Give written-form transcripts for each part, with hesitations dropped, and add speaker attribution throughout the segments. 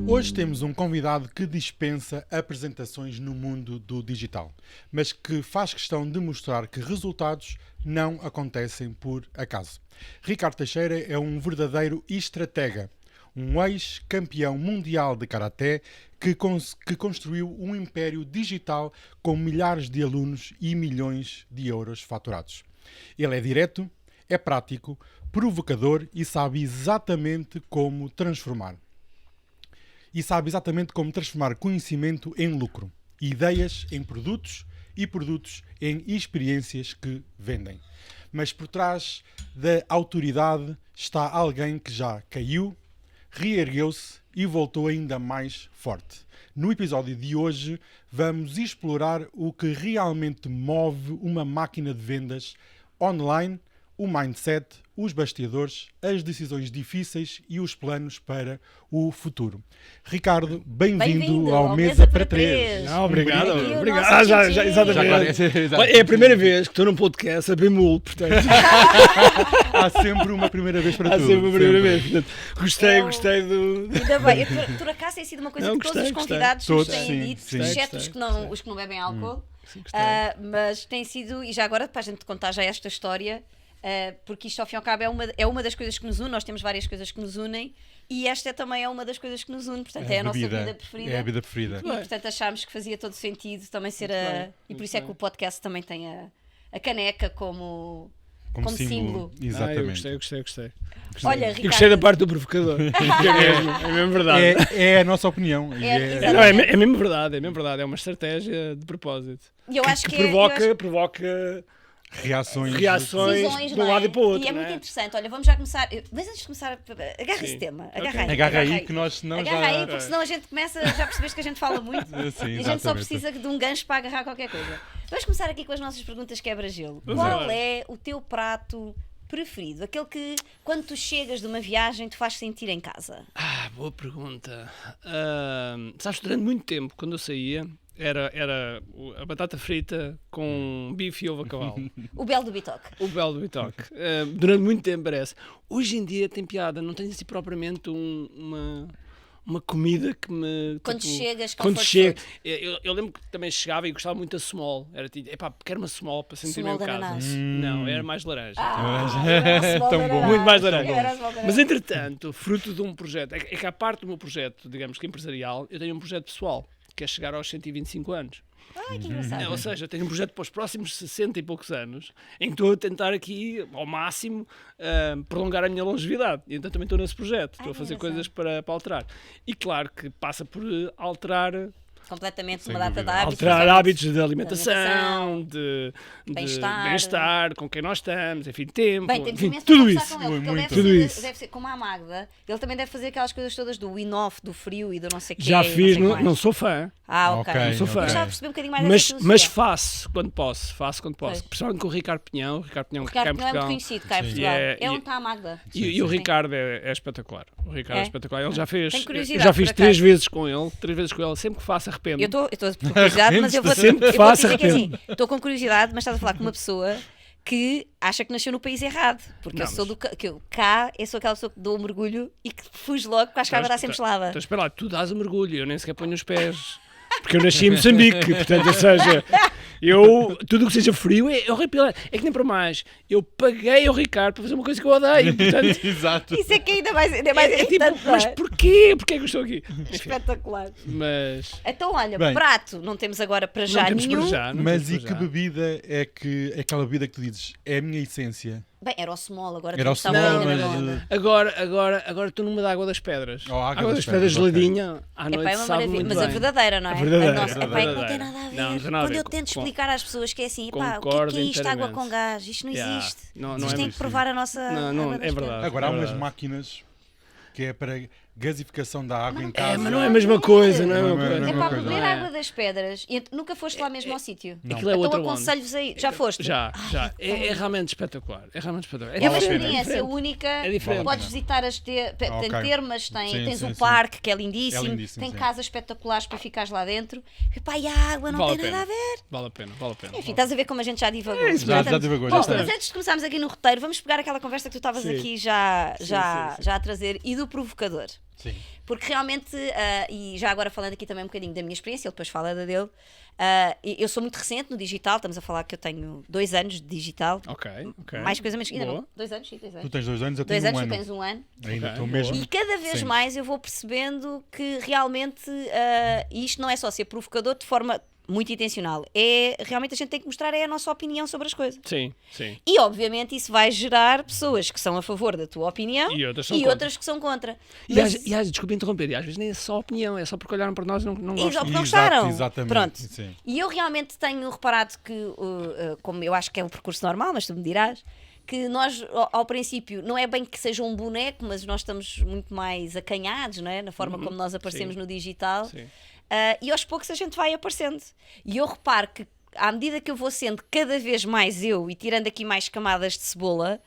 Speaker 1: Hoje temos um convidado que dispensa apresentações no mundo do digital, mas que faz questão de mostrar que resultados não acontecem por acaso. Ricardo Teixeira é um verdadeiro estratega, um ex-campeão mundial de karaté que construiu um império digital com milhares de alunos e milhões de euros faturados. Ele é direto, é prático, provocador e sabe exatamente como transformar conhecimento em lucro, ideias em produtos e produtos em experiências que vendem. Mas por trás da autoridade está alguém que já caiu, reergueu-se e voltou ainda mais forte. No episódio de hoje vamos explorar o que realmente move uma máquina de vendas online, o mindset, os bastidores, as decisões difíceis e os planos para o futuro. Ricardo, bem-vindo ao Mesa para Três.
Speaker 2: Obrigado. Exatamente. É a primeira vez que estou num podcast a Bemul, portanto.
Speaker 1: Há sempre uma primeira vez para tudo.
Speaker 2: Há sempre uma primeira vez. Portanto, gostei do...
Speaker 3: Ainda bem. Por acaso tem sido uma coisa que todos os convidados nos têm dito, exceto os que não bebem álcool. Mas tem sido, e já agora para a gente contar já esta história... porque isto ao fim e ao cabo é uma das coisas que nos une. Nós temos várias coisas que nos unem e esta também é uma das coisas que nos une, portanto é a nossa vida preferida.
Speaker 1: É a vida preferida.
Speaker 3: E portanto achámos que fazia todo sentido também ser e por isso é que o podcast também tem a caneca como símbolo.
Speaker 1: Exatamente.
Speaker 2: Eu gostei.
Speaker 3: Olha, Ricardo...
Speaker 2: E gostei da parte do provocador. É mesmo verdade.
Speaker 1: É a nossa opinião.
Speaker 2: É mesmo verdade. É uma estratégia de propósito.
Speaker 3: E eu acho que
Speaker 2: provoca
Speaker 1: reações
Speaker 2: de um lado e para o outro.
Speaker 3: E é muito interessante. Olha, vamos já começar. Mas antes de começar, agarra esse tema.
Speaker 1: Agarra aí, que nós não
Speaker 3: agarra aí, porque senão a gente começa. Já percebeste que a gente fala muito.
Speaker 1: Sim,
Speaker 3: e a gente só precisa de um gancho para agarrar qualquer coisa. Vamos começar aqui com as nossas perguntas quebra-gelo. Qual é o teu prato preferido? Aquele que, quando tu chegas de uma viagem, te faz sentir em casa?
Speaker 2: Boa pergunta. Sabes, durante muito tempo, quando eu saía, era a batata frita com bife e ovo a cavalo.
Speaker 3: O belo do bitoque.
Speaker 2: O belo do bitoque. Durante muito tempo parece. Hoje em dia tem piada, não tem assim propriamente uma comida que me...
Speaker 3: Quando chegas,
Speaker 2: eu lembro que também chegava e gostava muito da small. Era tipo, quero uma small para sentir-me em casa. Não, era mais laranja.
Speaker 1: Tão bom.
Speaker 2: Muito mais laranja. Mas entretanto, fruto de um projeto, é que à parte do meu projeto, digamos que empresarial, eu tenho um projeto pessoal, que é chegar aos 125 anos.
Speaker 3: Que engraçado.
Speaker 2: Ou seja, tenho um projeto para os próximos 60 e poucos anos, em que estou a tentar aqui, ao máximo, prolongar a minha longevidade. E então também estou nesse projeto. Estou a fazer coisas para alterar. E claro que passa por alterar...
Speaker 3: completamente uma data de hábitos.
Speaker 2: Alterar hábitos de alimentação, de
Speaker 3: bem-estar,
Speaker 2: com quem nós estamos, enfim, tempo,
Speaker 3: enfim,
Speaker 2: tudo isso.
Speaker 3: Deve ser como a Magda, ele também deve fazer aquelas coisas todas do in-off, do frio e do não sei o quê.
Speaker 2: Já fiz, não sou fã.
Speaker 3: Ok.
Speaker 2: Não sou fã.
Speaker 3: Eu já percebi um bocadinho mais
Speaker 2: mas faço quando posso. Principalmente com o Ricardo Pinhão. O Ricardo Pinhão cá em Portugal.
Speaker 3: É muito conhecido cá em Portugal. É onde está a Magda.
Speaker 2: E o Ricardo é espetacular. O Ricardo é espetacular. Ele já fez.
Speaker 3: Eu
Speaker 2: já fiz 3 vezes com ele. sempre que faço arrependo.
Speaker 3: Eu estou com curiosidade, mas eu vou dizer que assim, estou com curiosidade, mas estás a falar com uma pessoa que acha que nasceu no país errado, porque eu sou eu sou aquela pessoa que dou um mergulho e que fujo logo porque acho que a água está sempre gelada.
Speaker 2: Então espera lá, tu dás o mergulho, eu nem sequer ponho os pés. Porque eu nasci em Moçambique, portanto, ou seja, tudo o que seja frio é horripilante. É que nem para mais, eu paguei ao Ricardo para fazer uma coisa que eu odeio, portanto...
Speaker 1: Exato.
Speaker 3: Isso é que ainda mais
Speaker 2: tipo, mas porquê? Porquê que eu estou aqui?
Speaker 3: Espetacular.
Speaker 2: Mas...
Speaker 3: Então, olha, prato, não temos agora para já nenhum.
Speaker 1: Mas e que bebida é aquela bebida que tu dizes, é a minha essência?
Speaker 3: Bem, era o small, agora
Speaker 1: era o small,
Speaker 2: agora estou numa da Água das Pedras. Água das Pedras geladinha, à noite sabe muito bem.
Speaker 3: Mas a verdadeira, não é?
Speaker 2: A verdadeira.
Speaker 3: Que não tem nada a ver. Quando eu tento explicar às pessoas que é assim, o que é isto, água com gás? Isto não existe. Vocês têm que provar a nossa...
Speaker 2: Não, é verdade.
Speaker 1: Agora há umas máquinas que é para gasificação da água em casa.
Speaker 2: Mas não é a mesma coisa, não é a mesma coisa.
Speaker 3: É para beber água das pedras. E nunca foste lá mesmo ao sítio.
Speaker 2: Aquilo é outra
Speaker 3: então aconselho-vos aí. Já foste?
Speaker 2: Já. É realmente espetacular. É
Speaker 3: uma experiência única.
Speaker 2: É diferente.
Speaker 3: Podes visitar tem termas, tens um parque que é lindíssimo, tem casas espetaculares para ficares lá dentro. E a água não tem nada a ver.
Speaker 2: Vale a pena.
Speaker 3: Enfim, estás a ver como a gente já divagou.
Speaker 1: Já divagou.
Speaker 3: Bom, mas antes de começarmos aqui no roteiro, vamos pegar aquela conversa que tu estavas aqui já a trazer e do provocador.
Speaker 1: Sim.
Speaker 3: Porque realmente, e já agora falando aqui também um bocadinho da minha experiência, ele depois fala da dele, eu sou muito recente no digital, estamos a falar que eu tenho 2 anos de digital.
Speaker 2: Ok.
Speaker 3: Mais coisa menos, ainda não. 2 anos, sim, 2 anos.
Speaker 1: Tu tens 2 anos, eu
Speaker 3: 2
Speaker 1: tenho
Speaker 3: anos,
Speaker 1: 1 ano.
Speaker 3: tu tens 1 ano.
Speaker 1: Ainda estou mesmo.
Speaker 3: E cada vez mais eu vou percebendo que realmente isto não é só ser provocador de forma muito intencional. Realmente a gente tem que mostrar a nossa opinião sobre as coisas.
Speaker 2: Sim.
Speaker 3: E obviamente isso vai gerar pessoas que são a favor da tua opinião
Speaker 2: e
Speaker 3: outras que são contra.
Speaker 2: Desculpa interromper, e às vezes nem é só opinião, é só porque olharam para nós e não gostam.
Speaker 3: Porque não gostaram.
Speaker 1: Exatamente.
Speaker 3: Pronto.
Speaker 1: Sim.
Speaker 3: E eu realmente tenho reparado que, como eu acho que é o percurso normal, mas tu me dirás, que nós, ao princípio, não é bem que seja um boneco, mas nós estamos muito mais acanhados, não é? Na forma como nós aparecemos no digital.
Speaker 2: Sim.
Speaker 3: E aos poucos a gente vai aparecendo. E eu reparo que, à medida que eu vou sendo cada vez mais eu e tirando aqui mais camadas de cebola,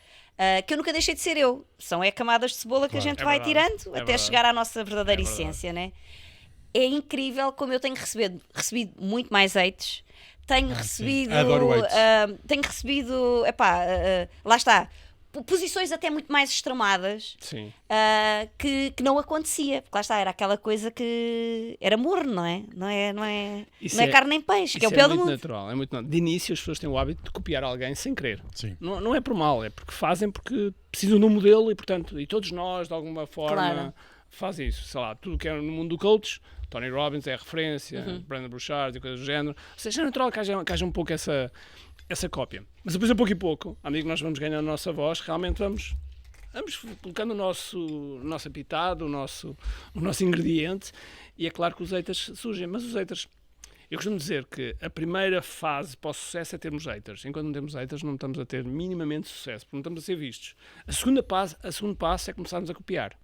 Speaker 3: que eu nunca deixei de ser eu. São camadas de cebola que a gente vai tirando até chegar à nossa verdadeira essência, né? É incrível como eu tenho recebido muito mais hates. Tenho recebido.
Speaker 1: Adoro hates.
Speaker 3: Tenho recebido. Lá está. Posições até muito mais extremadas que não acontecia, porque lá está, era aquela coisa que era morno, não é? Não é carne nem peixe, que é o pior do mundo.
Speaker 2: É muito natural. De início as pessoas têm o hábito de copiar alguém sem querer.
Speaker 1: Sim.
Speaker 2: Não é por mal, é porque fazem porque precisam de um modelo e portanto, e todos nós de alguma forma fazem isso. Sei lá, tudo que é no mundo do coach, Tony Robbins é a referência, Brandon Burchard e coisas do género. Ou seja, é natural que haja um pouco essa cópia. Mas depois, a pouco, à medida que nós vamos ganhando a nossa voz, realmente vamos colocando o nosso apitado, o nosso ingrediente, e é claro que os haters surgem. Mas os haters, eu costumo dizer que a primeira fase para o sucesso é termos haters. Enquanto não temos haters, não estamos a ter minimamente sucesso, porque não estamos a ser vistos. O segundo passo é começarmos a copiar.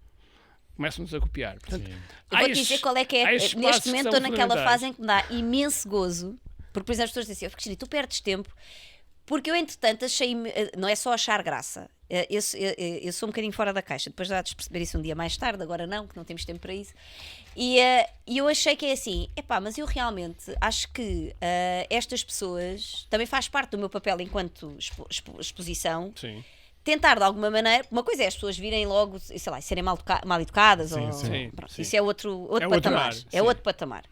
Speaker 2: Começam-nos a copiar. Portanto,
Speaker 3: eu vou-te dizer qual é que é. Neste momento estou naquela fase em que me dá imenso gozo. Porque, por exemplo, as pessoas dizem assim, Cristina, tu perdes tempo, porque eu, entretanto, não é só achar graça, eu sou um bocadinho fora da caixa, depois já de perceber isso um dia mais tarde, agora não, que não temos tempo para isso, e eu achei que é assim, mas eu realmente acho que estas pessoas, também faz parte do meu papel enquanto exposição,
Speaker 2: Sim.
Speaker 3: tentar de alguma maneira, uma coisa é as pessoas virem logo, sei lá, serem mal educadas, isso é outro patamar, é outro patamar.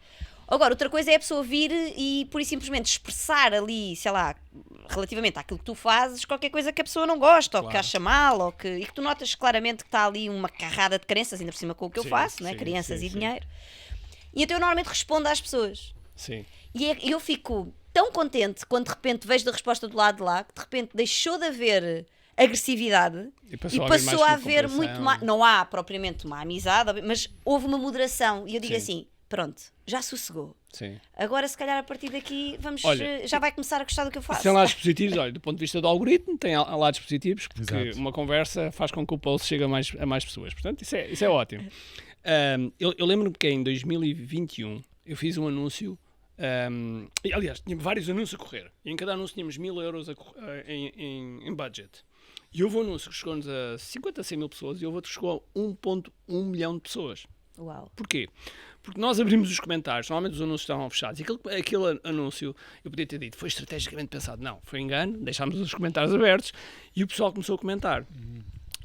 Speaker 3: Agora, outra coisa é a pessoa vir e pura e simplesmente expressar ali, sei lá, relativamente àquilo que tu fazes, qualquer coisa que a pessoa não gosta, ou que acha mal, e que tu notas claramente que está ali uma carrada de crenças, ainda por cima com o que eu faço, né? Crianças e dinheiro. E então eu normalmente respondo às pessoas.
Speaker 2: Sim.
Speaker 3: E eu fico tão contente quando de repente vejo a resposta do lado de lá, que de repente deixou de haver agressividade e passou a haver muito mais. Não há propriamente uma amizade, mas houve uma moderação. E eu digo assim, pronto, já sossegou.
Speaker 2: Sim.
Speaker 3: Agora, se calhar, a partir daqui, já vai começar a gostar do que eu faço.
Speaker 2: Tem lados positivos, do ponto de vista do algoritmo, tem lados positivos, porque uma conversa faz com que o post chegue a mais pessoas. Portanto, isso é ótimo. Eu lembro-me que em 2021 eu fiz um anúncio, aliás, tinha vários anúncios a correr, e em cada anúncio tínhamos 1.000 euros em budget. E houve um anúncio que chegou-nos a 50 a 100 mil pessoas e houve outro que chegou a 1.1 milhão de pessoas.
Speaker 3: Uau.
Speaker 2: Porquê? Porque nós abrimos os comentários, normalmente os anúncios estavam fechados, e aquele anúncio, eu podia ter dito, foi estrategicamente pensado. Não, foi engano, deixámos os comentários abertos e o pessoal começou a comentar.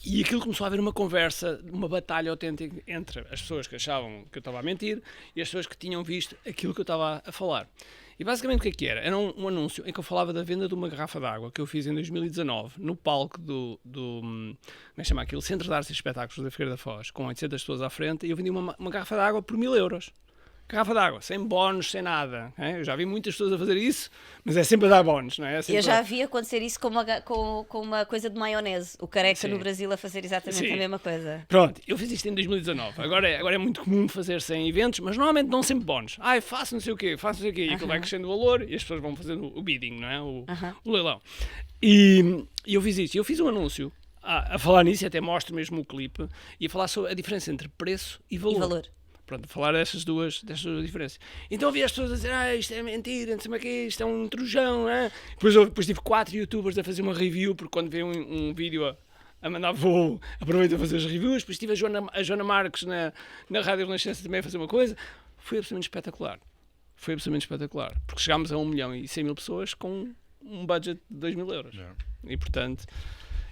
Speaker 2: E aquilo começou a haver uma conversa, uma batalha autêntica entre as pessoas que achavam que eu estava a mentir e as pessoas que tinham visto aquilo que eu estava a falar. E basicamente o que era? Era um anúncio em que eu falava da venda de uma garrafa de água que eu fiz em 2019 no palco do como é que chama aquilo? Centro de Artes e Espetáculos da Figueira da Foz, com 800 pessoas à frente, e eu vendi uma garrafa de água por 1.000 euros. Garrafa de água, sem bónus, sem nada. Eu já vi muitas pessoas a fazer isso, mas é sempre a dar bónus, não é?
Speaker 3: Eu já vi acontecer isso com uma coisa de maionese. O Careca no Brasil a fazer exatamente a mesma coisa.
Speaker 2: Pronto, eu fiz isto em 2019. Agora é muito comum fazer-se em eventos, mas normalmente dão sempre bónus. Faço não sei o quê. E aquilo vai crescendo o valor e as pessoas vão fazendo o bidding, não é? O leilão. E eu fiz isto. Eu fiz um anúncio a falar nisso, até mostro mesmo o clipe, e a falar sobre a diferença entre preço e valor. Pronto, a falar destas duas diferenças. Então havia as pessoas a dizer, isto é mentira, não sei o que, isto é um trujão, né? Depois tive 4 youtubers a fazer uma review, porque quando vê um vídeo a mandar voo, aproveita a fazer as reviews. Depois tive a Joana Marques na Rádio Renascença também a fazer uma coisa. Foi absolutamente espetacular. Porque chegámos a 1.100.000 pessoas com um budget de 2.000 euros. E portanto...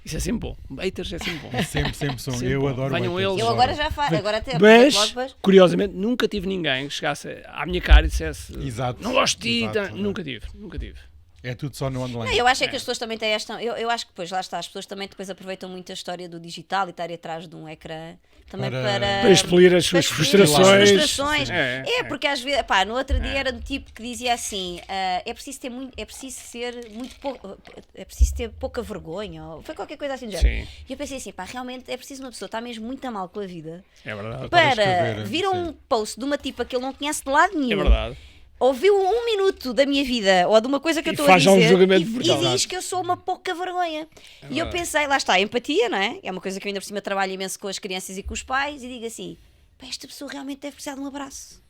Speaker 2: Isso é sempre bom. Haters é sempre bom.
Speaker 1: Sempre são. Sempre eu adoro
Speaker 2: haters.
Speaker 3: Eu agora já faço.
Speaker 2: Mas, curiosamente, nunca tive ninguém que chegasse à minha cara e dissesse não gosto de ti. Nunca tive.
Speaker 1: É tudo só no online.
Speaker 3: Não, eu acho que as pessoas também têm esta... Eu acho que depois, lá está, as pessoas também depois aproveitam muito a história do digital e estarem atrás de um ecrã também para
Speaker 2: expelir as suas frustrações.
Speaker 3: Porque às vezes, no outro dia era do tipo que dizia assim, é preciso ter pouca vergonha, ou foi qualquer coisa assim do género. E eu pensei assim, realmente é preciso uma pessoa estar mesmo muito mal com a vida.
Speaker 2: É verdade.
Speaker 3: Para vir a um post de uma tipa que ele não conhece de lado nenhum.
Speaker 2: É verdade.
Speaker 3: Ouviu 1 minuto da minha vida ou de uma coisa que eu estou a dizer e diz que eu sou uma pouca vergonha. E eu pensei, lá está, a empatia, não é? É uma coisa que eu ainda por cima trabalho imenso com as crianças e com os pais e digo assim, esta pessoa realmente deve precisar de um abraço.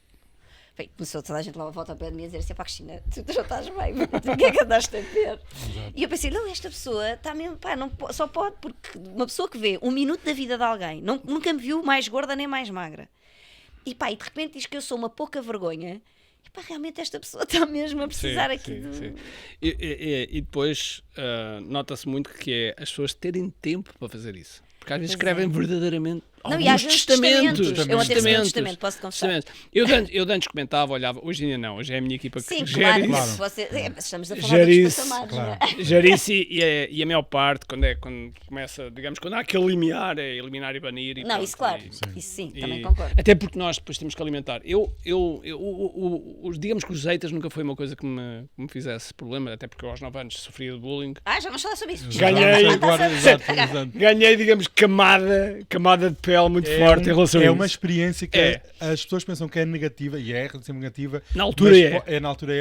Speaker 3: Bem, começou toda a gente lá a volta ao pé de mim a dizer assim, Cristina, tu já estás bem, o que é que andaste a ver? E eu pensei, não, esta pessoa está mesmo, só pode, porque uma pessoa que vê 1 minuto da vida de alguém, nunca me viu mais gorda nem mais magra. E de repente diz que eu sou uma pouca vergonha. Realmente esta pessoa está mesmo a precisar de...
Speaker 2: E depois nota-se muito que é as pessoas terem tempo para fazer isso. Porque às vezes escrevem verdadeiramente alguns testamentos.
Speaker 3: Eu ontem recebi um testamento, posso confessar.
Speaker 2: Eu antes comentava, olhava, hoje ainda não, hoje é a minha equipa que
Speaker 3: gera isso. Mas estamos a falar dos passamados, não é?
Speaker 2: Gera isso e a maior parte, quando começa, digamos, quando há aquele limiar, é eliminar e banir. E
Speaker 3: isso claro, isso sim, também concordo.
Speaker 2: Até porque nós depois temos que alimentar. Digamos que os haters nunca foi uma coisa que me fizesse problema, até porque eu aos 9 anos sofria de bullying.
Speaker 3: Já vamos falar sobre isso.
Speaker 2: Ganhei, digamos, camada de pele muito forte em relação a isso.
Speaker 1: É uma experiência que as pessoas pensam que é negativa, e é sempre negativa.
Speaker 2: Na altura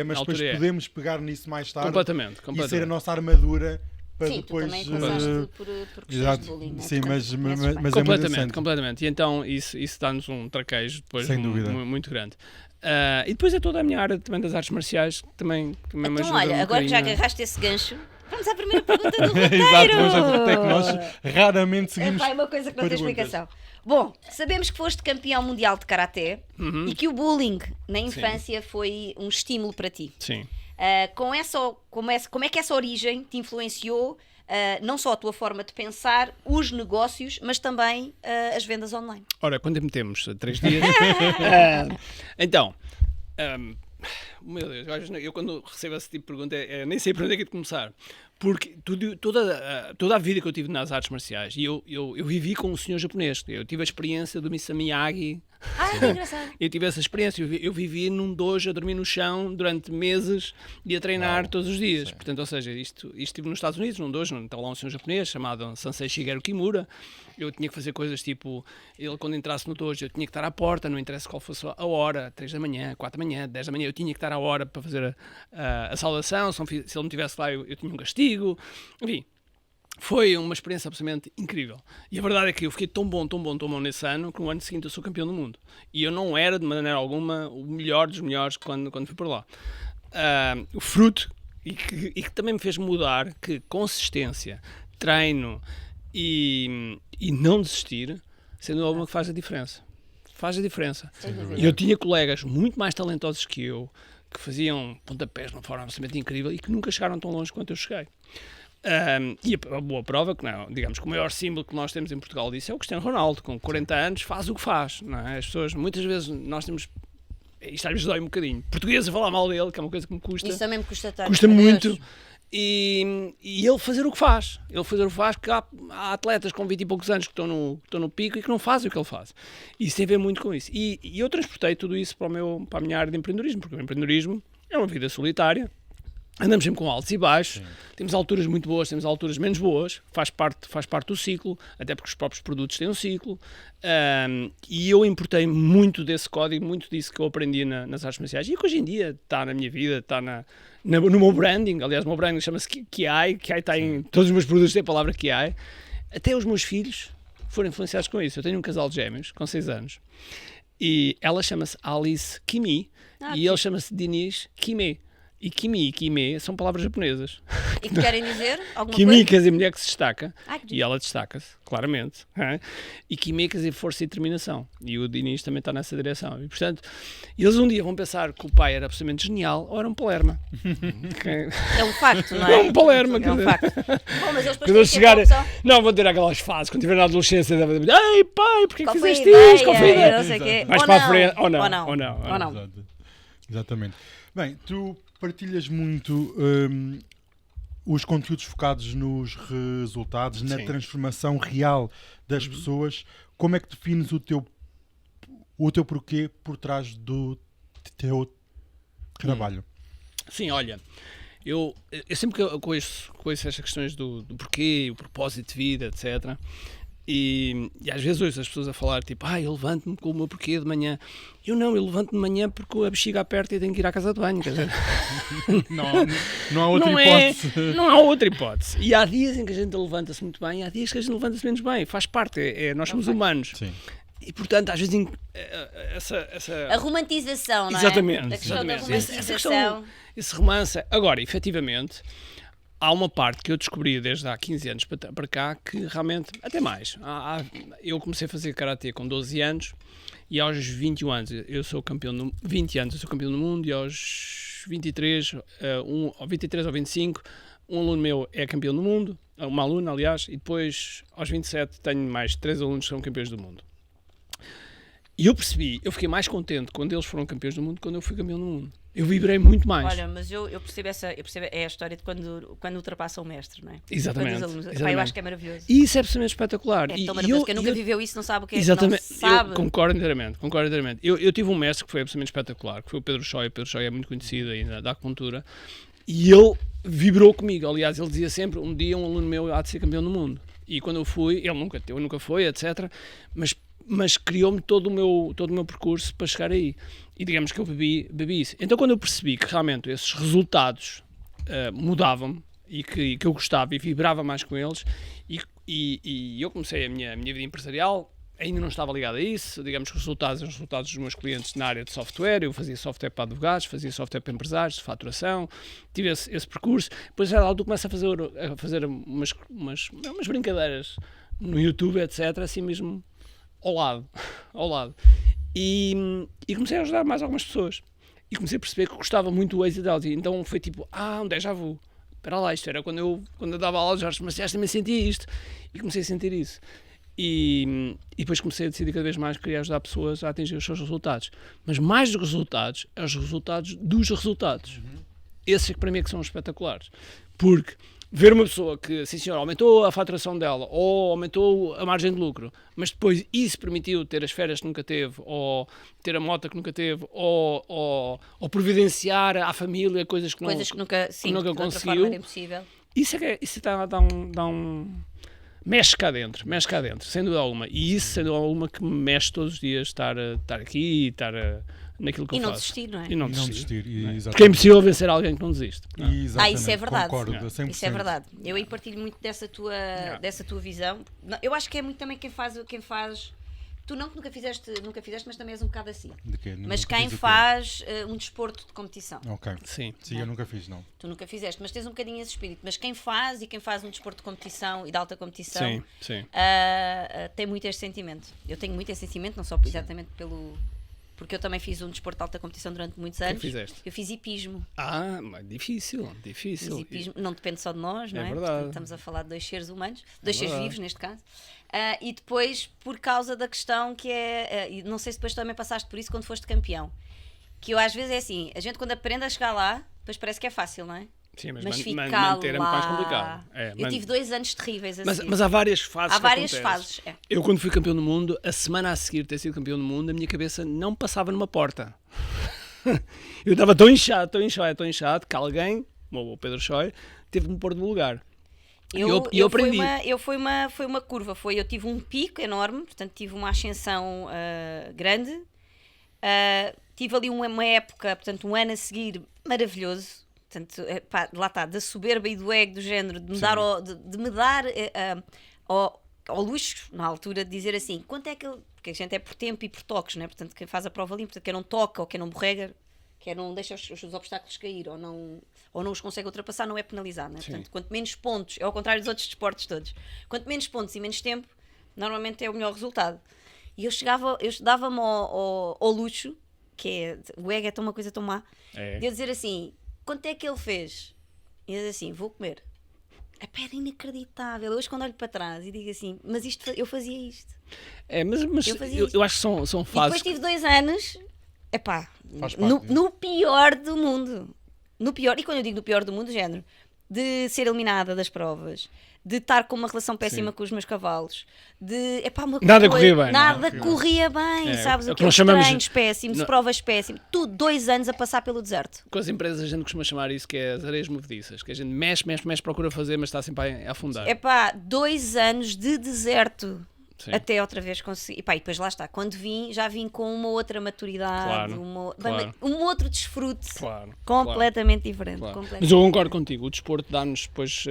Speaker 1: mas depois podemos pegar nisso mais tarde
Speaker 2: completamente.
Speaker 1: E ser a nossa armadura para
Speaker 3: sim,
Speaker 1: depois...
Speaker 3: tu também passaste por questões de bullying.
Speaker 1: Sim, mas
Speaker 2: é muito interessante. Completamente. E então isso dá-nos um traquejo depois muito grande. E depois é toda a minha área também das artes marciais, que também me ajuda
Speaker 3: olha, agora que já agarraste esse gancho, vamos à primeira pergunta do roteiro.
Speaker 1: Exato, vamos à pergunta que nós raramente seguimos.
Speaker 3: É uma coisa que não tem explicação. Bom, sabemos que foste campeão mundial de karaté e que o bullying na infância foi um estímulo para ti.
Speaker 2: Sim.
Speaker 3: Como é que essa origem te influenciou não só a tua forma de pensar, os negócios, mas também as vendas online?
Speaker 2: Ora, quando temos 3 dias... Então... meu Deus, eu quando recebo esse tipo de pergunta nem sei por onde é que é de começar, porque toda a vida que eu tive nas artes marciais, e eu vivi com um senhor japonês, eu tive a experiência do Mr. Miyagi.
Speaker 3: É engraçado.
Speaker 2: Eu tive essa experiência, eu vivi num dojo a dormir no chão durante meses e a treinar todos os dias. Sim. Portanto, ou seja, isto estive nos Estados Unidos, num dojo, estava lá um senhor japonês chamado Sensei Shigeru Kimura. Eu tinha que fazer coisas tipo, ele quando entrasse no dojo, eu tinha que estar à porta, não interessa qual fosse a hora, 3 da manhã, 4 da manhã, 10 da manhã, eu tinha que estar à hora para fazer a saudação, se ele não estivesse lá eu tinha um castigo, enfim. Foi uma experiência absolutamente incrível. E a verdade é que eu fiquei tão bom nesse ano que no ano seguinte eu sou campeão do mundo. E eu não era, de maneira alguma, o melhor dos melhores quando fui por lá. O fruto, e que também me fez mudar, que consistência, treino e não desistir, sendo alguma que faz a diferença. Faz a diferença. E eu tinha colegas muito mais talentosos que eu, que faziam pontapés de uma forma absolutamente incrível e que nunca chegaram tão longe quanto eu cheguei. E a boa prova, que não, digamos que o maior símbolo que nós temos em Portugal disso é o Cristiano Ronaldo, com 40 anos faz o que faz, não é? As pessoas, muitas vezes, nós temos, isto às vezes dói um bocadinho, português a falar mal dele, que é uma coisa que me custa.
Speaker 3: Isso também me custa tanto.
Speaker 2: Custa muito. E ele fazer o que faz, porque há atletas com 20 e poucos anos que estão no pico e que não fazem o que ele faz. E isso tem a ver muito com isso. E eu transportei tudo isso para a minha área de empreendedorismo, porque o empreendedorismo é uma vida solitária. Andamos sempre com altos e baixos. Sim. Temos alturas muito boas, temos alturas menos boas, faz parte do ciclo, até porque os próprios produtos têm um ciclo. E eu importei muito desse código, muito disso que eu aprendi nas artes marciais e que hoje em dia está na minha vida, está no meu branding. Aliás, o meu branding chama-se Kiai está em todos os meus produtos, tem a palavra Kiai. até os meus filhos foram influenciados com isso. Eu tenho um casal de gêmeos com 6 anos e ela chama-se Alice Kimi e ele chama-se Diniz Kime. E Kimi e Kime são palavras japonesas.
Speaker 3: E que querem dizer alguma
Speaker 2: Kimi
Speaker 3: coisa?
Speaker 2: quer dizer mulher que se destaca, e ela destaca-se, claramente. E Kime quer dizer força e determinação. E o Diniz também está nessa direção. E, portanto, eles um dia vão pensar que o pai era absolutamente genial ou era um palerma.
Speaker 3: É um facto, não é?
Speaker 2: É um palerma.
Speaker 3: É um facto. Bom, mas eles
Speaker 2: Quando eu chegar... Não, vou ter aquelas fases, quando estiver na adolescência, devem dizer, ei pai, porquê que fizeste isto? Qual foi a ideia?
Speaker 3: Não sei quê.
Speaker 2: Mais para a frente, ou não.
Speaker 1: Exatamente. Bem, tu partilhas muito os conteúdos focados nos resultados, na transformação real das pessoas. Como é que defines o teu porquê por trás do teu trabalho?
Speaker 2: Sim, olha, eu sempre que conheço estas questões do porquê, o propósito de vida, etc. E às vezes ouço as pessoas a falar tipo, eu levanto-me com o meu porquê de manhã. Eu levanto-me de manhã porque a bexiga aperta e tenho que ir à casa de banho. Quer dizer...
Speaker 1: não há outra hipótese.
Speaker 2: Não há outra hipótese. E há dias em que a gente levanta-se muito bem, há dias que a gente levanta-se menos bem. Faz parte, nós somos humanos.
Speaker 1: Sim.
Speaker 2: E portanto, às vezes
Speaker 3: a romantização, não é?
Speaker 2: Exatamente.
Speaker 3: A questão da
Speaker 2: Essa
Speaker 3: romantização.
Speaker 2: Esse romance. Agora, efetivamente, há uma parte que eu descobri desde há 15 anos para cá que realmente, até mais. Eu comecei a fazer karatê com 12 anos e aos 21 anos eu sou campeão do 20 anos eu sou campeão do mundo e aos 23 ou 25 um aluno meu é campeão do mundo, uma aluna aliás, e depois aos 27 tenho mais 3 alunos que são campeões do mundo. E eu fiquei mais contente quando eles foram campeões do mundo quando eu fui campeão do mundo. Eu vibrei muito mais.
Speaker 3: Olha, mas eu percebo é a história de quando ultrapassa o mestre, não é?
Speaker 2: Exatamente.
Speaker 3: Eu acho que é maravilhoso.
Speaker 2: E isso é absolutamente espetacular.
Speaker 3: É tão maravilhoso. Quem nunca viveu isso não sabe o que é.
Speaker 2: Exatamente.
Speaker 3: Não sabe.
Speaker 2: Eu concordo inteiramente. Eu tive um mestre que foi absolutamente espetacular, que foi o Pedro Choi. O Pedro Choi é muito conhecido ainda da acupuntura. E ele vibrou comigo. Aliás, ele dizia sempre, um dia um aluno meu há de ser campeão do mundo. E quando eu fui, ele nunca foi, etc. Mas criou-me todo o meu percurso para chegar aí. E digamos que eu bebi isso. Então quando eu percebi que realmente esses resultados mudavam-me e que eu gostava e vibrava mais com eles, e eu comecei a minha vida empresarial, ainda não estava ligado a isso, digamos que os resultados eram os resultados dos meus clientes na área de software, eu fazia software para advogados, fazia software para empresários, de faturação, tive esse percurso, depois era algo que começo a fazer umas brincadeiras no YouTube, etc, assim mesmo ao lado. E comecei a ajudar mais algumas pessoas. E comecei a perceber que gostava muito do êxito delas. E então foi tipo, um déjà vu. Espera lá, isto era quando eu dava aulas de artes marciais, também sentia isto. E comecei a sentir isso. E depois comecei a decidir cada vez mais que queria ajudar pessoas a atingir os seus resultados. Mas mais dos resultados, é os resultados dos resultados. Esses é que para mim é que são espetaculares. Porque ver uma pessoa que, sim senhor, aumentou a faturação dela ou aumentou a margem de lucro, mas depois isso permitiu ter as férias que nunca teve, ou ter a moto que nunca teve, ou providenciar à família coisas que nunca conseguiu.
Speaker 3: Era impossível.
Speaker 2: Isso dá um mexe cá dentro, sem dúvida alguma. E isso, sem dúvida alguma, que me mexe todos os dias estar aqui, estar naquilo que eu faço.
Speaker 3: Desistir, não é?
Speaker 2: E não desistir.
Speaker 1: Porque
Speaker 2: é impossível vencer alguém que não desiste.
Speaker 3: Isso é verdade.
Speaker 1: Concordo, 100%.
Speaker 3: Isso é verdade. Eu aí partilho muito dessa tua visão. Eu acho que é muito também quem faz. Tu nunca fizeste, mas também és um bocado assim.
Speaker 1: De quê?
Speaker 3: Mas quem faz um desporto de competição.
Speaker 1: Ok.
Speaker 2: Sim,
Speaker 1: eu nunca fiz, não.
Speaker 3: Tu nunca fizeste, mas tens um bocadinho esse espírito. Mas quem faz um desporto de competição e de alta competição tem muito este sentimento. Eu tenho muito esse sentimento, não só exatamente porque eu também fiz um desporto de alta competição durante muitos anos.
Speaker 2: O que fizeste?
Speaker 3: Eu fiz hipismo.
Speaker 2: Mas difícil.
Speaker 3: Hipismo não depende só de nós, não é?
Speaker 2: Verdade.
Speaker 3: Portanto, estamos a falar de 2 seres humanos, 2 seres vivos neste caso. E depois, por causa da questão que e não sei se depois também passaste por isso quando foste campeão, que eu às vezes é assim, a gente quando aprende a chegar lá, depois parece que é fácil, não é?
Speaker 2: Sim, mas
Speaker 3: manter
Speaker 2: é muito mais complicado.
Speaker 3: Eu tive 2 anos terríveis assim.
Speaker 2: Mas há várias fases.
Speaker 3: Há várias fases.
Speaker 2: Eu, quando fui campeão do mundo, a semana a seguir ter sido campeão do mundo, a minha cabeça não passava numa porta. Eu estava tão inchado, que alguém, o Pedro Choi, teve que me pôr no lugar. Eu aprendi.
Speaker 3: Foi uma curva. Eu tive um pico enorme, portanto tive uma ascensão grande. Tive ali uma época, portanto um ano a seguir maravilhoso. Portanto, lá está, da soberba e do ego do género, de me dar ao luxo, na altura, de dizer assim, quanto é que ele... Porque a gente é por tempo e por toques, não é? Portanto, quem faz a prova limpa, portanto, quem não toca ou quem não borrega, quem não deixa os obstáculos cair ou não os consegue ultrapassar, não é penalizado, não é? Portanto, quanto menos pontos, é ao contrário dos outros desportos todos, quanto menos pontos e menos tempo, normalmente é o melhor resultado. E eu dava-me ao luxo, que é, o ego é uma coisa tão má, de eu dizer assim, quanto é que ele fez? E eu dizer assim, vou comer. Era inacreditável. Hoje quando olho para trás e digo assim, mas eu fazia isto.
Speaker 2: Mas eu acho que são fases.
Speaker 3: E depois tive 2 anos, no pior do mundo. No pior, e quando eu digo no pior do mundo, género, de ser eliminada das provas, de estar com uma relação péssima com os meus cavalos, de
Speaker 2: nada corria bem.
Speaker 3: Nada corria bem, sabes? O que nós chamamos treinos péssimos, provas péssimas, tudo 2 anos a passar pelo deserto.
Speaker 2: Com as empresas a gente costuma chamar isso que é as areias movediças, que a gente mexe, procura fazer, mas está sempre a afundar.
Speaker 3: 2 anos de deserto. Sim. Até outra vez conseguir. E depois lá está. Quando já vim com uma outra maturidade, um outro desfrute completamente diferente. Completamente.
Speaker 2: Mas eu concordo contigo. O desporto dá-nos depois.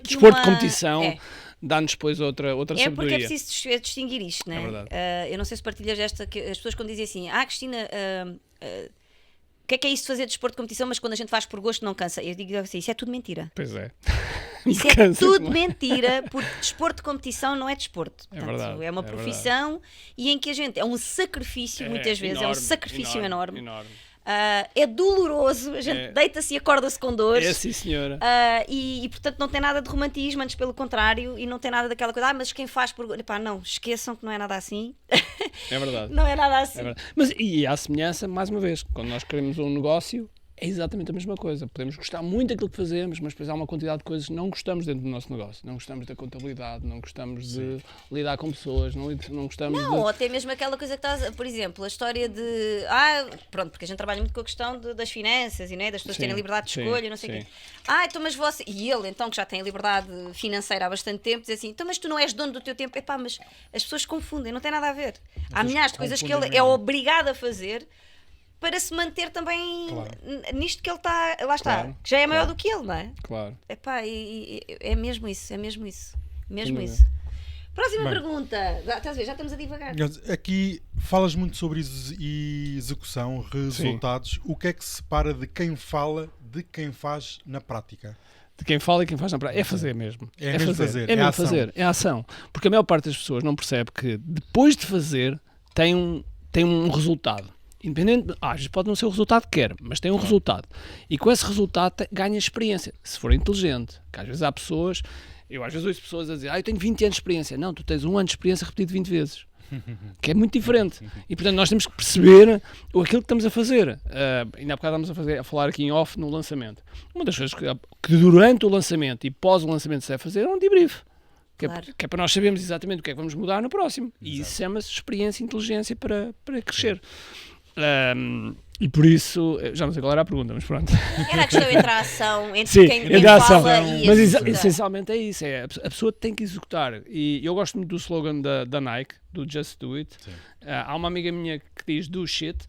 Speaker 2: Desporto de competição dá-nos depois outra sabedoria.
Speaker 3: Porque é preciso distinguir isto, não é? É verdade. Eu não sei se partilhas que as pessoas quando dizem assim, Cristina. O que é isso de fazer desporto de competição, mas quando a gente faz por gosto não cansa? Eu digo assim, isso é tudo mentira.
Speaker 2: Pois é.
Speaker 3: Isso é tudo mentira, porque desporto de competição não é desporto.
Speaker 2: Portanto, é verdade.
Speaker 3: É uma profissão e em que a gente... É um sacrifício, muitas vezes.
Speaker 2: Enorme,
Speaker 3: é um sacrifício enorme. É doloroso, a gente deita-se e acorda-se com dores.
Speaker 2: Sim, senhora.
Speaker 3: E portanto não tem nada de romantismo, antes pelo contrário, e não tem nada daquela coisa, mas quem faz por... não, esqueçam que não é nada assim.
Speaker 2: É verdade.
Speaker 3: Não é nada assim.
Speaker 2: Mas e há semelhança, mais uma vez, quando nós queremos um negócio, é exatamente a mesma coisa. Podemos gostar muito daquilo que fazemos, mas depois há uma quantidade de coisas que não gostamos dentro do nosso negócio. Não gostamos da contabilidade, não gostamos de lidar com pessoas, não gostamos de...
Speaker 3: ou até mesmo aquela coisa que estás... Por exemplo, a história de... pronto, porque a gente trabalha muito com a questão das finanças e das pessoas terem liberdade de escolha, não sei o quê. Então, mas você... E ele, então, que já tem liberdade financeira há bastante tempo, diz assim, então, mas tu não és dono do teu tempo. Mas as pessoas confundem, não tem nada a ver. Há milhares de coisas que ele é obrigado a fazer para se manter também nisto que ele está, lá está, que já é maior do que ele, não é?
Speaker 2: Claro.
Speaker 3: É mesmo isso, mesmo isso. Próxima pergunta. Estás a ver, já estamos a divagar.
Speaker 1: Aqui falas muito sobre execução, resultados. Sim. O que é que se separa de quem fala de quem faz na prática?
Speaker 2: De quem fala e quem faz na prática. É fazer mesmo.
Speaker 1: É mesmo fazer.
Speaker 2: É mesmo fazer. É ação. Porque a maior parte das pessoas não percebe que depois de fazer tem um resultado. Independente, às vezes pode não ser o resultado que quer, mas tem um resultado. E com esse resultado ganha experiência, se for inteligente. Que às vezes há pessoas, eu às vezes ouço pessoas a dizer, eu tenho 20 anos de experiência. Não, tu tens 1 ano de experiência repetido 20 vezes. Que é muito diferente. E portanto nós temos que perceber aquilo que estamos a fazer. Ainda há bocado estamos a falar aqui em off no lançamento. Uma das coisas que durante o lançamento e pós o lançamento se deve fazer é um debrief. Que é para nós sabermos exatamente o que é que vamos mudar no próximo. E isso chama-se experiência e inteligência para crescer. E por isso, já não sei qual era a pergunta, mas pronto.
Speaker 3: Era a questão entre a ação, entre quem fala e
Speaker 2: mas essencialmente é isso, a pessoa tem que executar. E eu gosto muito do slogan da Nike, do Just Do It. Há uma amiga minha que diz do shit.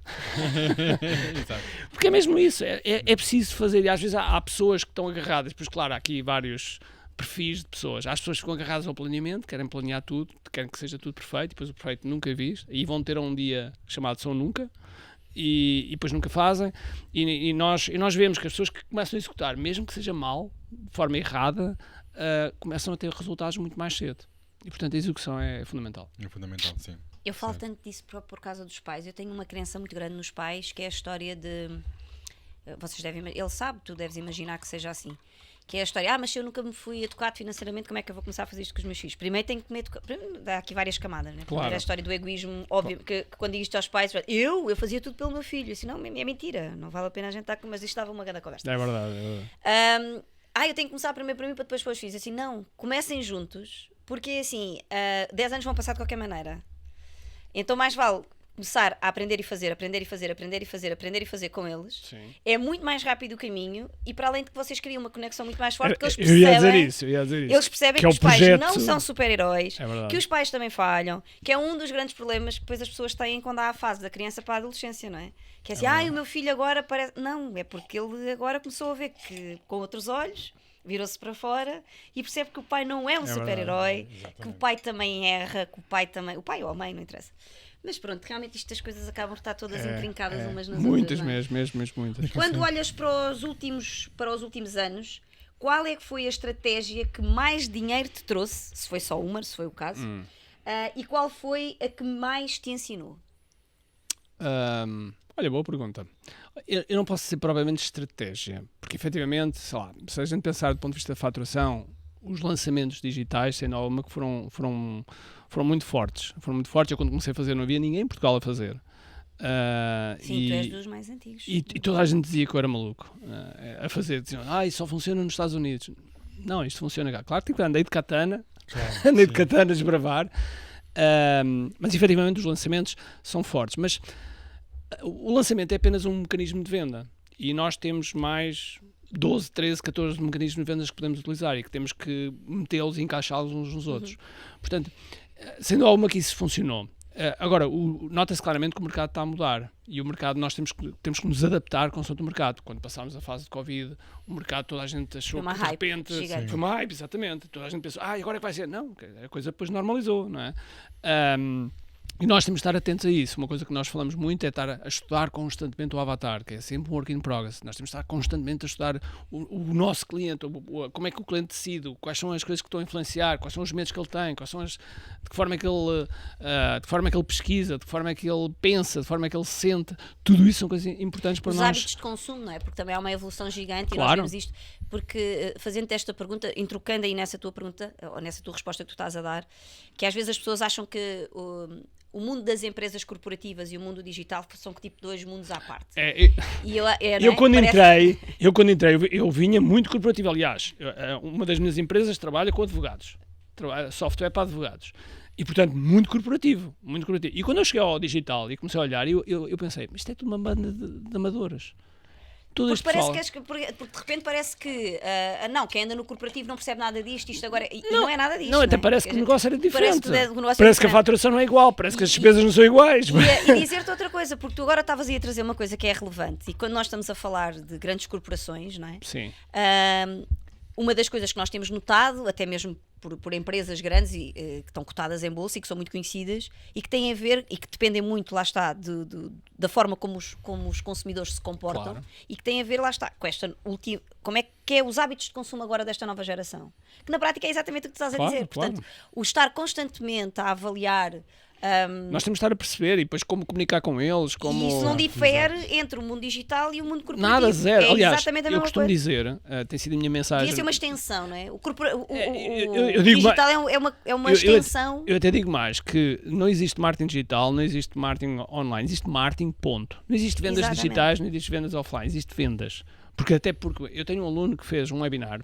Speaker 2: Porque é mesmo isso, é preciso fazer. E às vezes há pessoas que estão agarradas, pois claro, há aqui vários perfis de pessoas. Há as pessoas que ficam agarradas ao planeamento, querem planear tudo, querem que seja tudo perfeito, e depois o perfeito nunca viste, e vão ter um dia chamado São Nunca. E depois nunca fazem, e nós vemos que as pessoas que começam a executar, mesmo que seja mal, de forma errada, começam a ter resultados muito mais cedo. E portanto a execução é fundamental.
Speaker 1: É fundamental, sim.
Speaker 3: Eu falo tanto disso por causa dos pais. Eu tenho uma crença muito grande nos pais, que é a história de... Ele sabe, tu deves imaginar que seja assim. Que é a história, mas se eu nunca me fui educado financeiramente, como é que eu vou começar a fazer isto com os meus filhos? Primeiro tenho que me educar. Há aqui várias camadas, né? Primeiro a história do egoísmo, óbvio, que quando digo isto aos pais, eu fazia tudo pelo meu filho. Assim, não, é mentira, não vale a pena a gente estar com... Mas isto estava uma grande conversa.
Speaker 2: É verdade.
Speaker 3: Eu tenho que começar primeiro para mim, para depois para os filhos. Assim, não, comecem juntos, porque assim, 10 anos vão passar de qualquer maneira. Então mais vale começar a aprender e fazer com eles. Sim. É muito mais rápido o caminho, e para além de que vocês criam uma conexão muito mais forte, que eles percebem, eu ia dizer isso. Eles percebem que os pais não são super-heróis, que os pais também falham, que é um dos grandes problemas que depois as pessoas têm quando há a fase da criança para a adolescência, não é? Que é assim, o meu filho agora parece... Não, é porque ele agora começou a ver que com outros olhos virou-se para fora e percebe que o pai não é um super-herói, que o pai também erra, que o pai ou a mãe, não interessa. Mas pronto, realmente estas coisas acabam por estar todas intrincadas umas nas
Speaker 2: muitas
Speaker 3: outras.
Speaker 2: Muitas muitas.
Speaker 3: Quando olhas para os últimos anos, qual é que foi a estratégia que mais dinheiro te trouxe, se foi só uma, se foi o caso, e qual foi a que mais te ensinou?
Speaker 2: Olha, boa pergunta. Eu não posso dizer provavelmente estratégia, porque efetivamente, sei lá, se a gente pensar do ponto de vista da faturação, os lançamentos digitais, sendo alguma que foram muito fortes. Foram muito fortes. Eu quando comecei a fazer não havia ninguém em Portugal a fazer.
Speaker 3: Sim, tu és dos mais antigos.
Speaker 2: E toda a gente dizia que eu era maluco a fazer. Diziam, isso só funciona nos Estados Unidos. Não, isto funciona cá. Claro que andei de katana, andei de katana a desbravar. Mas efetivamente os lançamentos são fortes. Mas o lançamento é apenas um mecanismo de venda. E nós temos mais 12, 13, 14 mecanismos de vendas que podemos utilizar e que temos que metê-los e encaixá-los uns nos outros. Portanto, sendo alguma que isso funcionou. Agora, nota-se claramente que o mercado está a mudar e o mercado, nós temos que nos adaptar consoante o mercado. Quando passámos a fase de Covid, o mercado, toda a gente achou que de repente foi uma hype, exatamente. Toda a gente pensou, agora é que vai ser. Não, a coisa depois normalizou, não é? E nós temos de estar atentos a isso. Uma coisa que nós falamos muito é estar a estudar constantemente o avatar, que é sempre um work in progress. Nós temos de estar constantemente a estudar o nosso cliente, como é que o cliente decide, quais são as coisas que estão a influenciar, quais são os medos que ele tem, de que forma é que ele pesquisa, de que forma é que ele pensa, de que forma é que ele se sente. Tudo isso são coisas importantes para nós.
Speaker 3: Os hábitos de consumo, não é? Porque também há uma evolução gigante e nós vemos isto. Porque, fazendo esta pergunta, entrocando aí nessa tua pergunta, ou nessa tua resposta que tu estás a dar, que às vezes as pessoas acham que o mundo das empresas corporativas e o mundo digital são tipo dois mundos à parte. Eu quando entrei,
Speaker 2: eu vinha muito corporativo. Aliás, uma das minhas empresas trabalha com advogados. Software para advogados. E, portanto, muito corporativo. E quando eu cheguei ao digital e comecei a olhar, eu pensei, isto é tudo uma banda de amadores.
Speaker 3: Porque de repente parece que quem anda no corporativo não percebe nada disto, isto agora não é nada disto.
Speaker 2: Não, até parece que o negócio era diferente. Parece que a faturação não é igual, parece que as despesas não são iguais.
Speaker 3: E dizer-te outra coisa, porque tu agora estavas aí a trazer uma coisa que é relevante, e quando nós estamos a falar de grandes corporações, não é?
Speaker 2: Sim.
Speaker 3: Uma das coisas que nós temos notado, até mesmo por empresas grandes que estão cotadas em bolsa e que são muito conhecidas e que têm a ver e que dependem muito, lá está, da forma como os consumidores se comportam, e que têm a ver, lá está, com esta última, como é que é os hábitos de consumo agora desta nova geração, que na prática é exatamente o que tu estás a dizer. Portanto, o estar constantemente a avaliar.
Speaker 2: Nós temos de estar a perceber e depois como comunicar com eles.
Speaker 3: E isso não difere entre o mundo digital e o mundo corporativo.
Speaker 2: Nada, zero. Aliás,
Speaker 3: exatamente a mesma
Speaker 2: eu costumo
Speaker 3: coisa.
Speaker 2: dizer, tem sido a minha mensagem.
Speaker 3: Devia ser uma extensão, não é? O digital é uma extensão.
Speaker 2: Eu até digo mais, que não existe marketing digital, não existe marketing online, existe marketing, ponto. Não existe vendas digitais, não existe vendas offline, existe vendas. Porque eu tenho um aluno que fez um webinar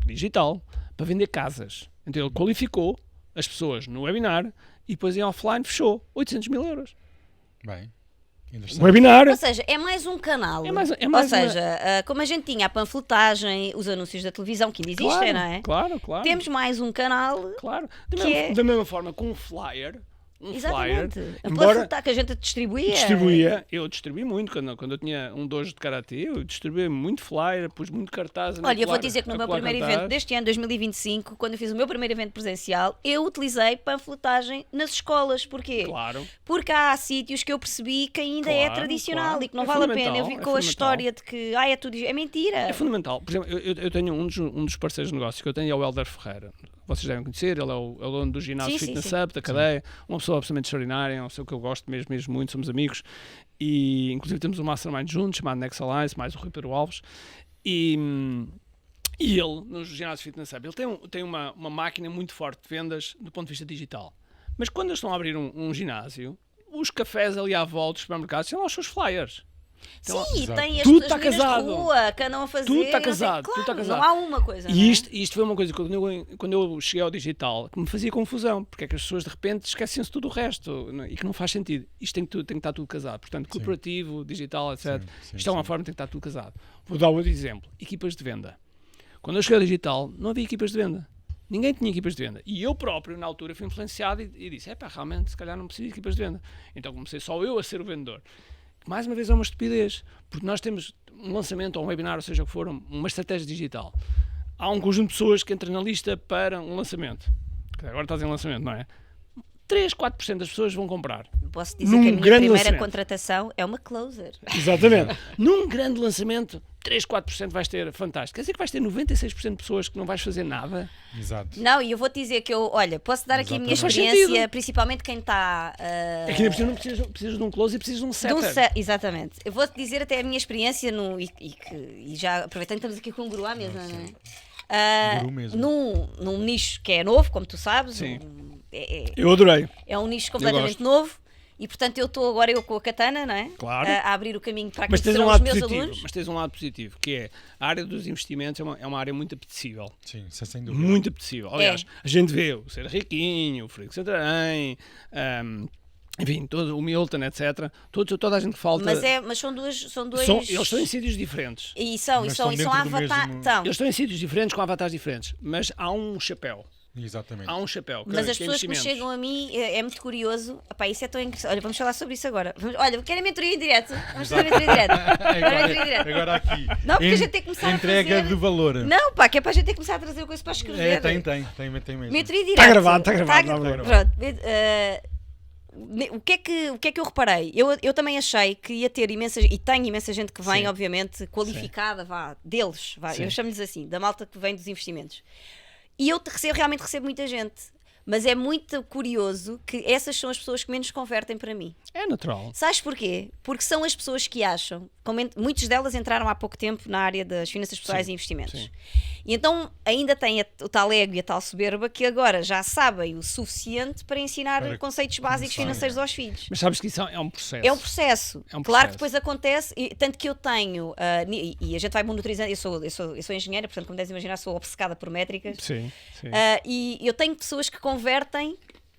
Speaker 2: digital para vender casas. Então ele qualificou as pessoas no webinar e depois em offline fechou 800 mil euros.
Speaker 1: Bem,
Speaker 2: webinar.
Speaker 3: Ou seja, é mais um canal. Ou seja, como a gente tinha a panfletagem, os anúncios da televisão que ainda existem, não é?
Speaker 2: Claro.
Speaker 3: Temos mais um canal.
Speaker 2: Claro. Da mesma forma, com um flyer.
Speaker 3: Exatamente.
Speaker 2: Embora
Speaker 3: que a gente distribuía.
Speaker 2: Eu distribuí muito. Quando eu tinha um dojo de karatê, eu distribuí muito flyer, pus muito cartaz.
Speaker 3: Olha, eu vou dizer que no meu primeiro evento deste ano, 2025, quando eu fiz o meu primeiro evento presencial, eu utilizei panfletagem nas escolas. Porquê?
Speaker 2: Claro.
Speaker 3: Porque há sítios que eu percebi que ainda é tradicional e que não vale a pena. Eu vi com a história de que é tudo. É mentira.
Speaker 2: É fundamental. Por exemplo, eu tenho um dos parceiros de negócio que eu tenho é o Hélder Ferreira. Vocês devem conhecer, ele é o dono do ginásio Fitness Hub, da cadeia, uma pessoa absolutamente extraordinária, uma pessoa que eu gosto mesmo muito, somos amigos, e inclusive temos um mastermind juntos, chamado Next Alliance, mais o Rui Pedro Alves, e ele, no ginásio Fitness Hub, ele tem uma máquina muito forte de vendas do ponto de vista digital. Mas quando eles estão a abrir um ginásio, os cafés ali à volta dos supermercados têm lá os seus flyers.
Speaker 3: Então, sim, tem as
Speaker 2: tudo
Speaker 3: meninas de rua que andam a fazer.
Speaker 2: Tudo está casado.
Speaker 3: Não há uma coisa.
Speaker 2: E isto foi uma coisa que quando eu cheguei ao digital que me fazia confusão, porque é que as pessoas de repente esquecem-se tudo o resto e que não faz sentido. Isto tem que estar tudo casado. Portanto, corporativo, digital, etc. Isto é uma forma de tem que estar tudo casado. Vou dar outro exemplo. Equipas de venda. Quando eu cheguei ao digital, não havia equipas de venda. Ninguém tinha equipas de venda. E eu próprio, na altura, fui influenciado e disse, realmente, se calhar não preciso de equipas de venda. Então comecei só eu a ser o vendedor. Mais uma vez é uma estupidez, porque nós temos um lançamento ou um webinar, ou seja o que for, uma estratégia digital. há um conjunto de pessoas que entram na lista para um lançamento. Agora estás em lançamento, não é? 3, 4% das pessoas vão comprar.
Speaker 3: Posso dizer que a minha primeira contratação é uma closer.
Speaker 2: Exatamente. Num grande lançamento, 3, 4% vais ter fantástico. Quer dizer que vais ter 96% de pessoas que não vais fazer nada?
Speaker 1: Exato.
Speaker 3: Não, e eu vou-te dizer que posso dar aqui a minha experiência, principalmente quem está...
Speaker 2: É que ainda precisas de um close e precisas de um setter.
Speaker 3: Exatamente. Eu vou-te dizer até a minha experiência, e já aproveitando que estamos aqui com um guru à mesa, não é? Num nicho que é novo, como tu sabes.
Speaker 2: Sim. Eu adorei.
Speaker 3: É um nicho completamente novo e, portanto, eu estou agora com a Katana, não é?
Speaker 2: Claro.
Speaker 3: A abrir o caminho para aquilo
Speaker 2: que
Speaker 3: serão os meus alunos.
Speaker 2: Mas tens um lado positivo, que é a área dos investimentos é uma área muito apetecível.
Speaker 1: Sim, isso é sem dúvida.
Speaker 2: Muito apetecível. Aliás, a gente vê o Ser Riquinho, o Frigo Santarém, enfim, o Milton, etc. Toda a gente que falta...
Speaker 3: Mas são dois...
Speaker 2: Eles estão em sítios diferentes.
Speaker 3: E são avatares...
Speaker 2: Eles estão em sítios diferentes, com avatares diferentes. Mas há um chapéu.
Speaker 1: Exatamente.
Speaker 2: Há um chapéu.
Speaker 3: Mas as pessoas que me chegam a mim, é muito curioso. Epá, isso é tão interessante. Olha, vamos falar sobre isso agora. Olha, querem mentoria em direto? Vamos fazer mentoria em direto.
Speaker 1: Agora aqui.
Speaker 3: Não, porque a gente tem que começar
Speaker 1: entrega
Speaker 3: a fazer...
Speaker 1: de valor.
Speaker 3: Não, pá, que é para a gente ter que começar a trazer coisas para escrever.
Speaker 1: Tem mesmo.
Speaker 3: Mentoria em direto.
Speaker 2: Está gravado.
Speaker 3: Pronto. O que é que eu reparei? Eu também achei que ia ter imensa, e tenho imensa gente que vem, obviamente, qualificada, deles, eu chamo-lhes assim, da malta que vem dos investimentos. E eu realmente recebo muita gente. Mas é muito curioso que essas são as pessoas que menos convertem para mim.
Speaker 2: É natural.
Speaker 3: Sabes porquê? Porque são as pessoas que acham, muitas delas entraram há pouco tempo na área das finanças pessoais e investimentos. Sim. E então ainda têm o tal ego e a tal soberba que agora já sabem o suficiente para ensinar conceitos básicos financeiros aos filhos.
Speaker 2: Mas sabes que isso é um processo.
Speaker 3: É um processo. Claro que depois acontece, tanto que eu tenho, e a gente vai monitorizando, eu sou engenheira, portanto, como deves imaginar, sou obcecada por métricas.
Speaker 2: Sim.
Speaker 3: E eu tenho pessoas que convertem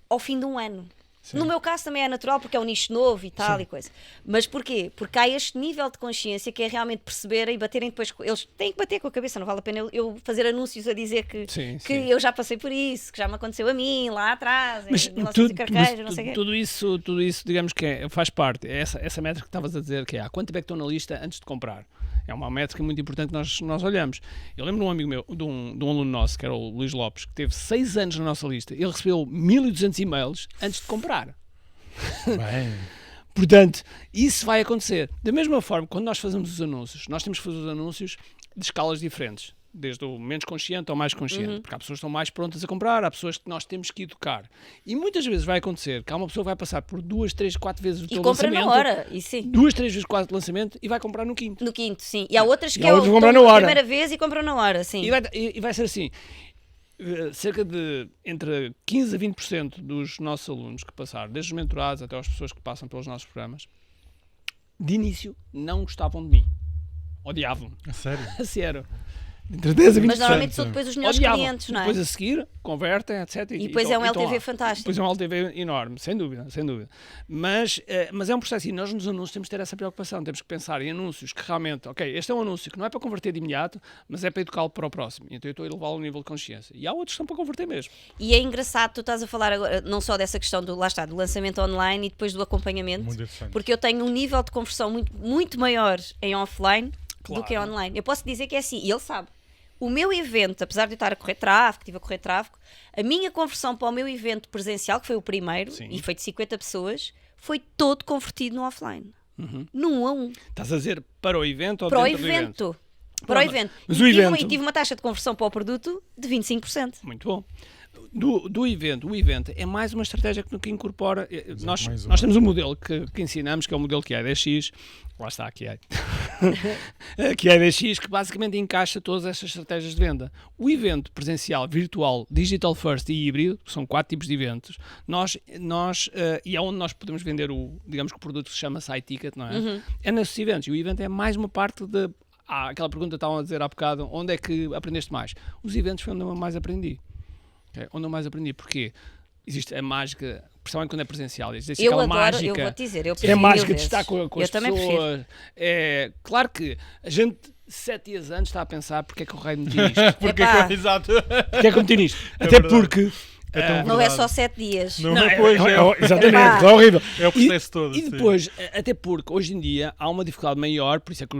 Speaker 3: ao fim de um ano. Sim. No meu caso também é natural porque é um nicho novo e tal. Sim. E coisa. Mas porquê? Porque há este nível de consciência que é realmente perceberem e baterem depois. Eles têm que bater com a cabeça, não vale a pena eu fazer anúncios a dizer que eu já passei por isso, que já me aconteceu a mim lá atrás,
Speaker 2: mas
Speaker 3: em Negócios e Carqueja, não sei o quê.
Speaker 2: Tudo isso, digamos que faz parte. Essa métrica que estavas a dizer, que é há quanto tempo é que estou na lista antes de comprar. É uma métrica muito importante que nós olhamos. Eu lembro de um amigo meu, de um aluno nosso, que era o Luís Lopes, que teve 6 anos na nossa lista. Ele recebeu 1200 e-mails antes de comprar.
Speaker 1: Bem.
Speaker 2: Portanto, isso vai acontecer. Da mesma forma, quando nós fazemos os anúncios, nós temos que fazer os anúncios de escalas diferentes. Desde o menos consciente ao mais consciente. Porque há pessoas que estão mais prontas a comprar, há pessoas que nós temos que educar. E muitas vezes vai acontecer que há uma pessoa que vai passar por 2, 3, 4 vezes o teu lançamento.
Speaker 3: E compra na hora, e sim.
Speaker 2: 2, 3 vezes quase o lançamento e vai comprar no quinto.
Speaker 3: No quinto, sim. E há outras que
Speaker 2: compram na
Speaker 3: primeira vez e compram na hora, sim.
Speaker 2: E vai ser assim. Cerca de entre 15% a 20% dos nossos alunos que passaram, desde os mentorados até as pessoas que passam pelos nossos programas, de início não gostavam de mim. Odiavam-me.
Speaker 1: A sério?
Speaker 2: A sério. Entre 10 a 20%.
Speaker 3: Mas normalmente são depois os melhores clientes, não é?
Speaker 2: Depois a seguir, convertem, etc.
Speaker 3: E depois é um LTV fantástico.
Speaker 2: Depois é um LTV enorme, sem dúvida. Mas é um processo e nós nos anúncios temos que ter essa preocupação. Temos que pensar em anúncios que realmente, este é um anúncio que não é para converter de imediato, mas é para educá-lo para o próximo. Então eu estou a elevá-lo ao nível de consciência. E há outros que estão para converter mesmo.
Speaker 3: E é engraçado, tu estás a falar agora, não só dessa questão do lançamento online e depois do acompanhamento, porque eu tenho um nível de conversão muito, muito maior em offline do que em online. Eu posso dizer que é assim, e ele sabe. O meu evento, apesar de eu estar a correr tráfego, estive a correr tráfego, a minha conversão para o meu evento presencial, que foi o primeiro, e foi de 50 pessoas, foi todo convertido no offline. Num a um.
Speaker 2: Estás a dizer para o evento ou
Speaker 3: para
Speaker 2: dentro
Speaker 3: o evento?
Speaker 2: Do evento?
Speaker 3: Para o evento.
Speaker 2: Mas o evento...
Speaker 3: E tive uma taxa de conversão para o produto de 25%.
Speaker 2: Muito bom. O evento é mais uma estratégia que incorpora. Nós temos um modelo que ensinamos, que é o modelo QI10X. Lá está, QI. QI10X, que basicamente encaixa todas estas estratégias de venda. O evento presencial, virtual, digital first e híbrido, que são 4 tipos de eventos, e é onde nós podemos vender digamos que o produto que se chama Site Ticket, não é? É nesses eventos. E o evento é mais uma parte de. Aquela pergunta que estavam a dizer há bocado: onde é que aprendeste mais? Os eventos foi onde eu mais aprendi. Onde eu mais aprendi, porque existe a mágica, principalmente quando é presencial, existe aquela mágica.
Speaker 3: Eu vou-te dizer, eu
Speaker 2: é a mágica de estar com as
Speaker 3: pessoas.
Speaker 2: É claro que a gente 7 dias antes está a pensar porque é que o rei me meti nisto.
Speaker 1: Exato.
Speaker 2: Porque é que eu meti nisto. Até porque
Speaker 3: Não é só 7 dias.
Speaker 1: Não,
Speaker 2: exatamente, é horrível.
Speaker 1: É o processo todo.
Speaker 2: E depois, até porque hoje em dia há uma dificuldade maior, por isso é que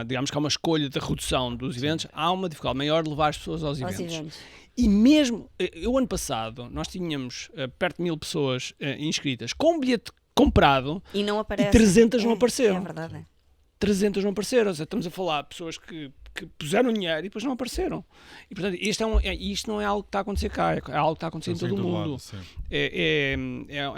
Speaker 2: digamos que há uma escolha da redução dos eventos, há uma dificuldade maior de levar as pessoas aos eventos. E mesmo, eu ano passado, nós tínhamos perto de 1000 pessoas inscritas com um bilhete comprado
Speaker 3: e não aparece.
Speaker 2: E 300 não apareceram.
Speaker 3: É verdade.
Speaker 2: 300 não apareceram. Ou seja, estamos a falar de pessoas que puseram dinheiro e depois não apareceram. E, portanto, isto não é algo que está a acontecer cá, é algo que está a acontecer em todo o mundo. Lado, é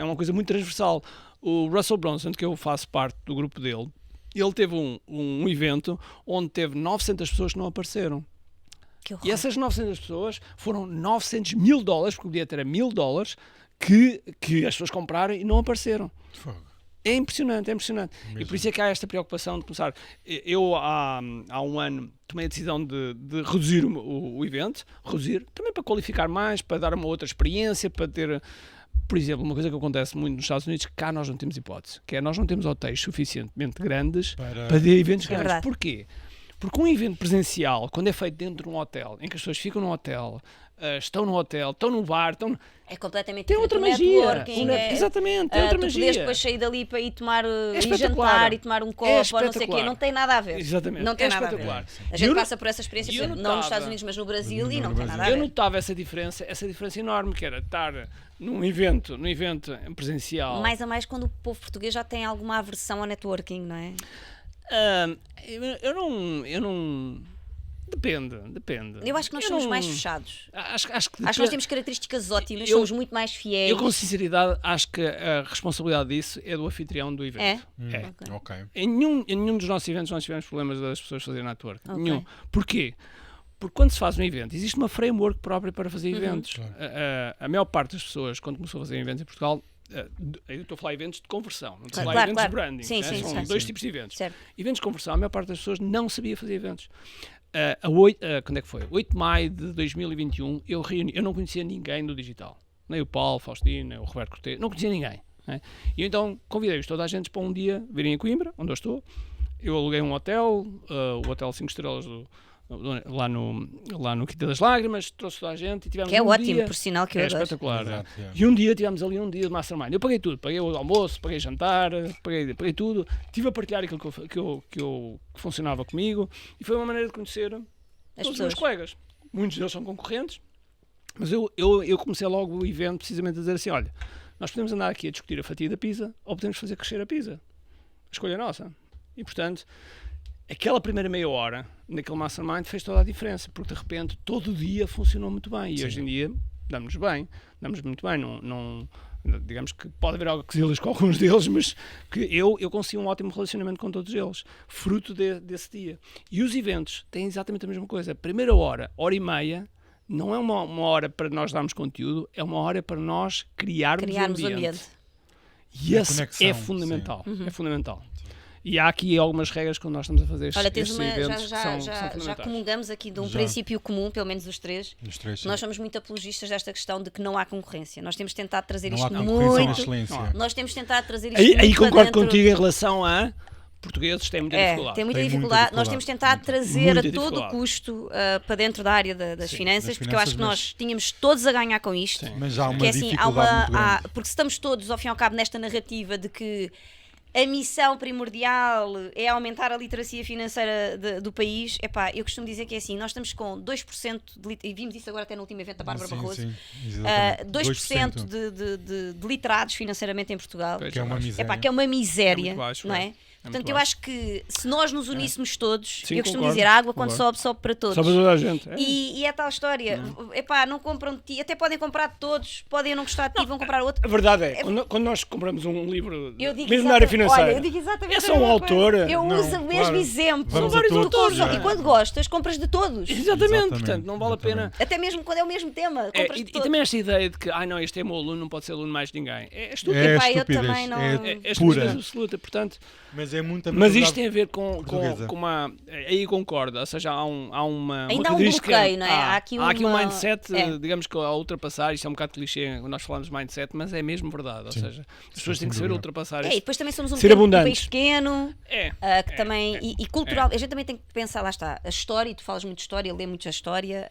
Speaker 2: uma coisa muito transversal. O Russell Brunson, que eu faço parte do grupo dele, ele teve um evento onde teve 900 pessoas que não apareceram. E essas 900 pessoas foram $900 mil, porque o bilhete era $1000, que as pessoas compraram e não apareceram. É impressionante. Mesmo. E por isso é que há esta preocupação de começar. Eu, há um ano, tomei a decisão de reduzir o evento, também para qualificar mais, para dar uma outra experiência, para ter... Por exemplo, uma coisa que acontece muito nos Estados Unidos, que cá nós não temos hipótese, que é nós não temos hotéis suficientemente grandes para ter eventos grandes. Porquê? Porque um evento presencial, quando é feito dentro de um hotel, em que as pessoas ficam no hotel, estão no hotel, estão no bar,
Speaker 3: é completamente
Speaker 2: tem outra magia. Exatamente, tem outra
Speaker 3: magia. Tu podes depois sair dali para ir tomar e jantar e tomar um copo ou não sei o quê, não tem nada a ver.
Speaker 2: Exatamente.
Speaker 3: Não tem nada a ver. A gente passa por essa experiência, não nos Estados Unidos, mas no Brasil, e não tem nada a ver.
Speaker 2: Eu notava essa diferença enorme, que era estar num evento presencial.
Speaker 3: Mais a mais quando o povo português já tem alguma aversão ao networking, não é?
Speaker 2: Eu não... Depende.
Speaker 3: Eu acho que nós somos mais fechados.
Speaker 2: Acho que
Speaker 3: nós temos características ótimas, somos muito mais fiéis.
Speaker 2: Eu, com sinceridade, acho que a responsabilidade disso é do anfitrião do evento.
Speaker 1: Ok.
Speaker 2: Em nenhum dos nossos eventos nós tivemos problemas das pessoas fazerem network. Nenhum. Porquê? Porque quando se faz um evento, existe uma framework própria para fazer eventos. Claro. A maior parte das pessoas, quando começou a fazer eventos em Portugal, eu estou a falar de eventos de conversão, não estou a falar de eventos de branding. São dois tipos de eventos.
Speaker 3: Certo.
Speaker 2: Eventos de conversão, a maior parte das pessoas não sabia fazer eventos. Quando é que foi? 8 de maio de 2021, eu não conhecia ninguém do digital. Nem o Paulo, Faustino, nem o Roberto Cortez, não conhecia ninguém. Né? E eu então convidei-os toda a gente para um dia virem a Coimbra, onde eu estou. Eu aluguei um hotel, o Hotel 5 Estrelas lá no Quinta das Lágrimas, trouxe toda a gente e tivemos
Speaker 3: que é ótimo,
Speaker 2: dia,
Speaker 3: por sinal que eu adoro.
Speaker 2: Espetacular. Exato, E um dia tivemos ali um dia de mastermind. Eu paguei tudo, paguei o almoço, paguei jantar, paguei tudo. Estive a partilhar aquilo que funcionava comigo e foi uma maneira de conhecer todos os meus colegas. Muitos deles são concorrentes, mas eu comecei logo o evento precisamente a dizer assim, olha, nós podemos andar aqui a discutir a fatia da pizza ou podemos fazer crescer a pizza. A escolha é nossa. E portanto, aquela primeira meia hora naquele mastermind fez toda a diferença, porque de repente todo o dia funcionou muito bem. E hoje em dia damos muito bem. Não, digamos que pode haver auxílios com alguns deles, mas que eu consigo um ótimo relacionamento com todos eles, fruto desse dia. E os eventos têm exatamente a mesma coisa. A primeira hora e meia, não é uma hora para nós darmos conteúdo, é uma hora para nós criarmos o ambiente. E esse é fundamental. É fundamental. E há aqui algumas regras quando nós estamos a fazer estes eventos
Speaker 3: já comungamos aqui de um princípio comum, pelo menos os três. Nós somos muito apologistas desta questão de que não há concorrência. Nós temos tentado trazer isto muito. Nós temos tentado trazer isto muito.
Speaker 2: Aí concordo contigo em relação a portugueses têm muita dificuldade.
Speaker 3: Tem muita dificuldade. Nós temos tentado trazer a todo custo para dentro da área das finanças, porque eu acho que nós tínhamos todos a ganhar com isto.
Speaker 1: Mas há uma dificuldade muito grande.
Speaker 3: Porque se estamos todos, ao fim e ao cabo, nesta narrativa de que a missão primordial é aumentar a literacia financeira do país. Eu costumo dizer que é assim, nós estamos com 2% e vimos isso agora até no último evento da Bárbara Barroso, 2% de literados financeiramente em Portugal,
Speaker 1: que é uma miséria,
Speaker 3: que é uma miséria, não é? Portanto, eu acho que se nós nos uníssemos todos, eu costumo dizer, a água quando sobe para todos.
Speaker 2: Sobe toda a gente.
Speaker 3: E é tal história. Não compram de ti, até podem comprar de todos, podem não gostar de ti, vão comprar outro.
Speaker 2: A verdade é, quando nós compramos um livro,
Speaker 3: mesmo na área financeira, eu digo exatamente
Speaker 2: é só um autor.
Speaker 3: Eu uso o mesmo exemplo.
Speaker 1: São vários autores.
Speaker 3: E quando gostas, compras de todos.
Speaker 2: Exatamente. Portanto, não vale a pena.
Speaker 3: Até mesmo quando é o mesmo tema, compras de todos.
Speaker 2: E também esta ideia de que, este é meu aluno, não pode ser aluno mais de ninguém. É estúpido.
Speaker 3: Eu também não.
Speaker 2: É estupidez absoluta, portanto.
Speaker 1: Mas
Speaker 2: isto tem a ver com uma... Aí concordo, ou seja, há uma
Speaker 3: ainda há um bloqueio, não é?
Speaker 2: Há aqui um mindset, digamos que a ultrapassar, isto é um bocado clichê quando nós falamos de mindset, mas é mesmo verdade, ou seja, as pessoas têm que saber ultrapassar isto.
Speaker 3: E depois também somos um país pequeno, que também, e cultural, a gente também tem que pensar, lá está, a história, e tu falas muito de história, lê muito a história,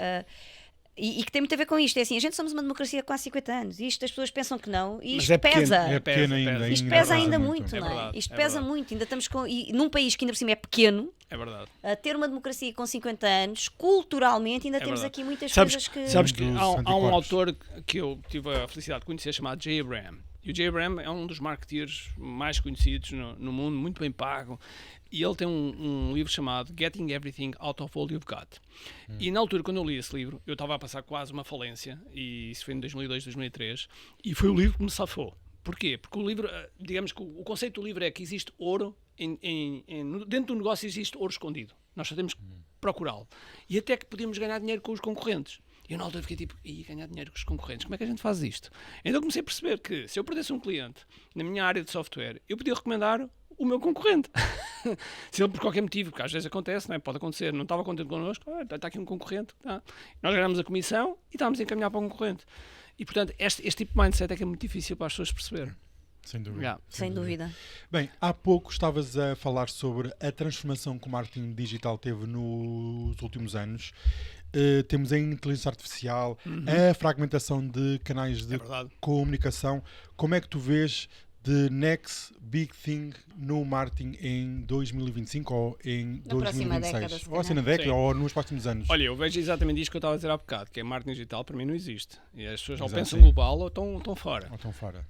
Speaker 3: e que tem muito a ver com isto. É assim, a gente somos uma democracia com quase 50 anos e isto as pessoas pensam que não. E isto pesa.
Speaker 1: É pequeno ainda.
Speaker 3: Isto pesa ainda muito,
Speaker 2: É
Speaker 3: não é?
Speaker 2: verdade,
Speaker 3: Isto
Speaker 2: é
Speaker 3: pesa
Speaker 2: verdade.
Speaker 3: muito. Ainda estamos com. E num país que ainda por cima é pequeno,
Speaker 2: É verdade.
Speaker 3: a ter uma democracia com 50 anos, culturalmente ainda
Speaker 2: É
Speaker 3: temos
Speaker 2: verdade.
Speaker 3: aqui muitas
Speaker 2: Sabes
Speaker 3: coisas que.
Speaker 2: que há um autor que eu tive a felicidade de conhecer chamado Jay Abraham. E o Jay Abraham é um dos marketeers mais conhecidos no mundo, muito bem pago. E ele tem um livro chamado Getting Everything Out of All You've Got. E na altura, quando eu li esse livro, eu estava a passar quase uma falência, e isso foi em 2002, 2003, e foi o livro que me safou. Porquê? Porque o livro, digamos que o conceito do livro é que existe ouro, dentro do negócio existe ouro escondido. Nós só temos que procurá-lo. E até que podíamos ganhar dinheiro com os concorrentes. E eu na altura fiquei tipo, ganhar dinheiro com os concorrentes, como é que a gente faz isto? Então comecei a perceber que se eu perdesse um cliente na minha área de software, eu podia recomendar o meu concorrente. Se ele por qualquer motivo, porque às vezes acontece, não é? Pode acontecer, não estava contente connosco, está aqui um concorrente, tá. Nós ganhamos a comissão e estávamos a encaminhar para o concorrente. E portanto, este tipo de mindset é que é muito difícil para as pessoas perceber.
Speaker 1: Sem dúvida.
Speaker 2: Yeah.
Speaker 3: Sem dúvida.
Speaker 1: Bem, há pouco estavas a falar sobre a transformação que o marketing digital teve nos últimos anos. Temos a inteligência artificial, a fragmentação de canais de comunicação. Como é que tu vês the next big thing no marketing em 2025 ou em 2026? Ou assim na década, ou nos próximos anos?
Speaker 2: Olha, eu vejo exatamente isto que eu estava a dizer há bocado, que é marketing digital para mim não existe. E as pessoas ou pensam global ou estão fora.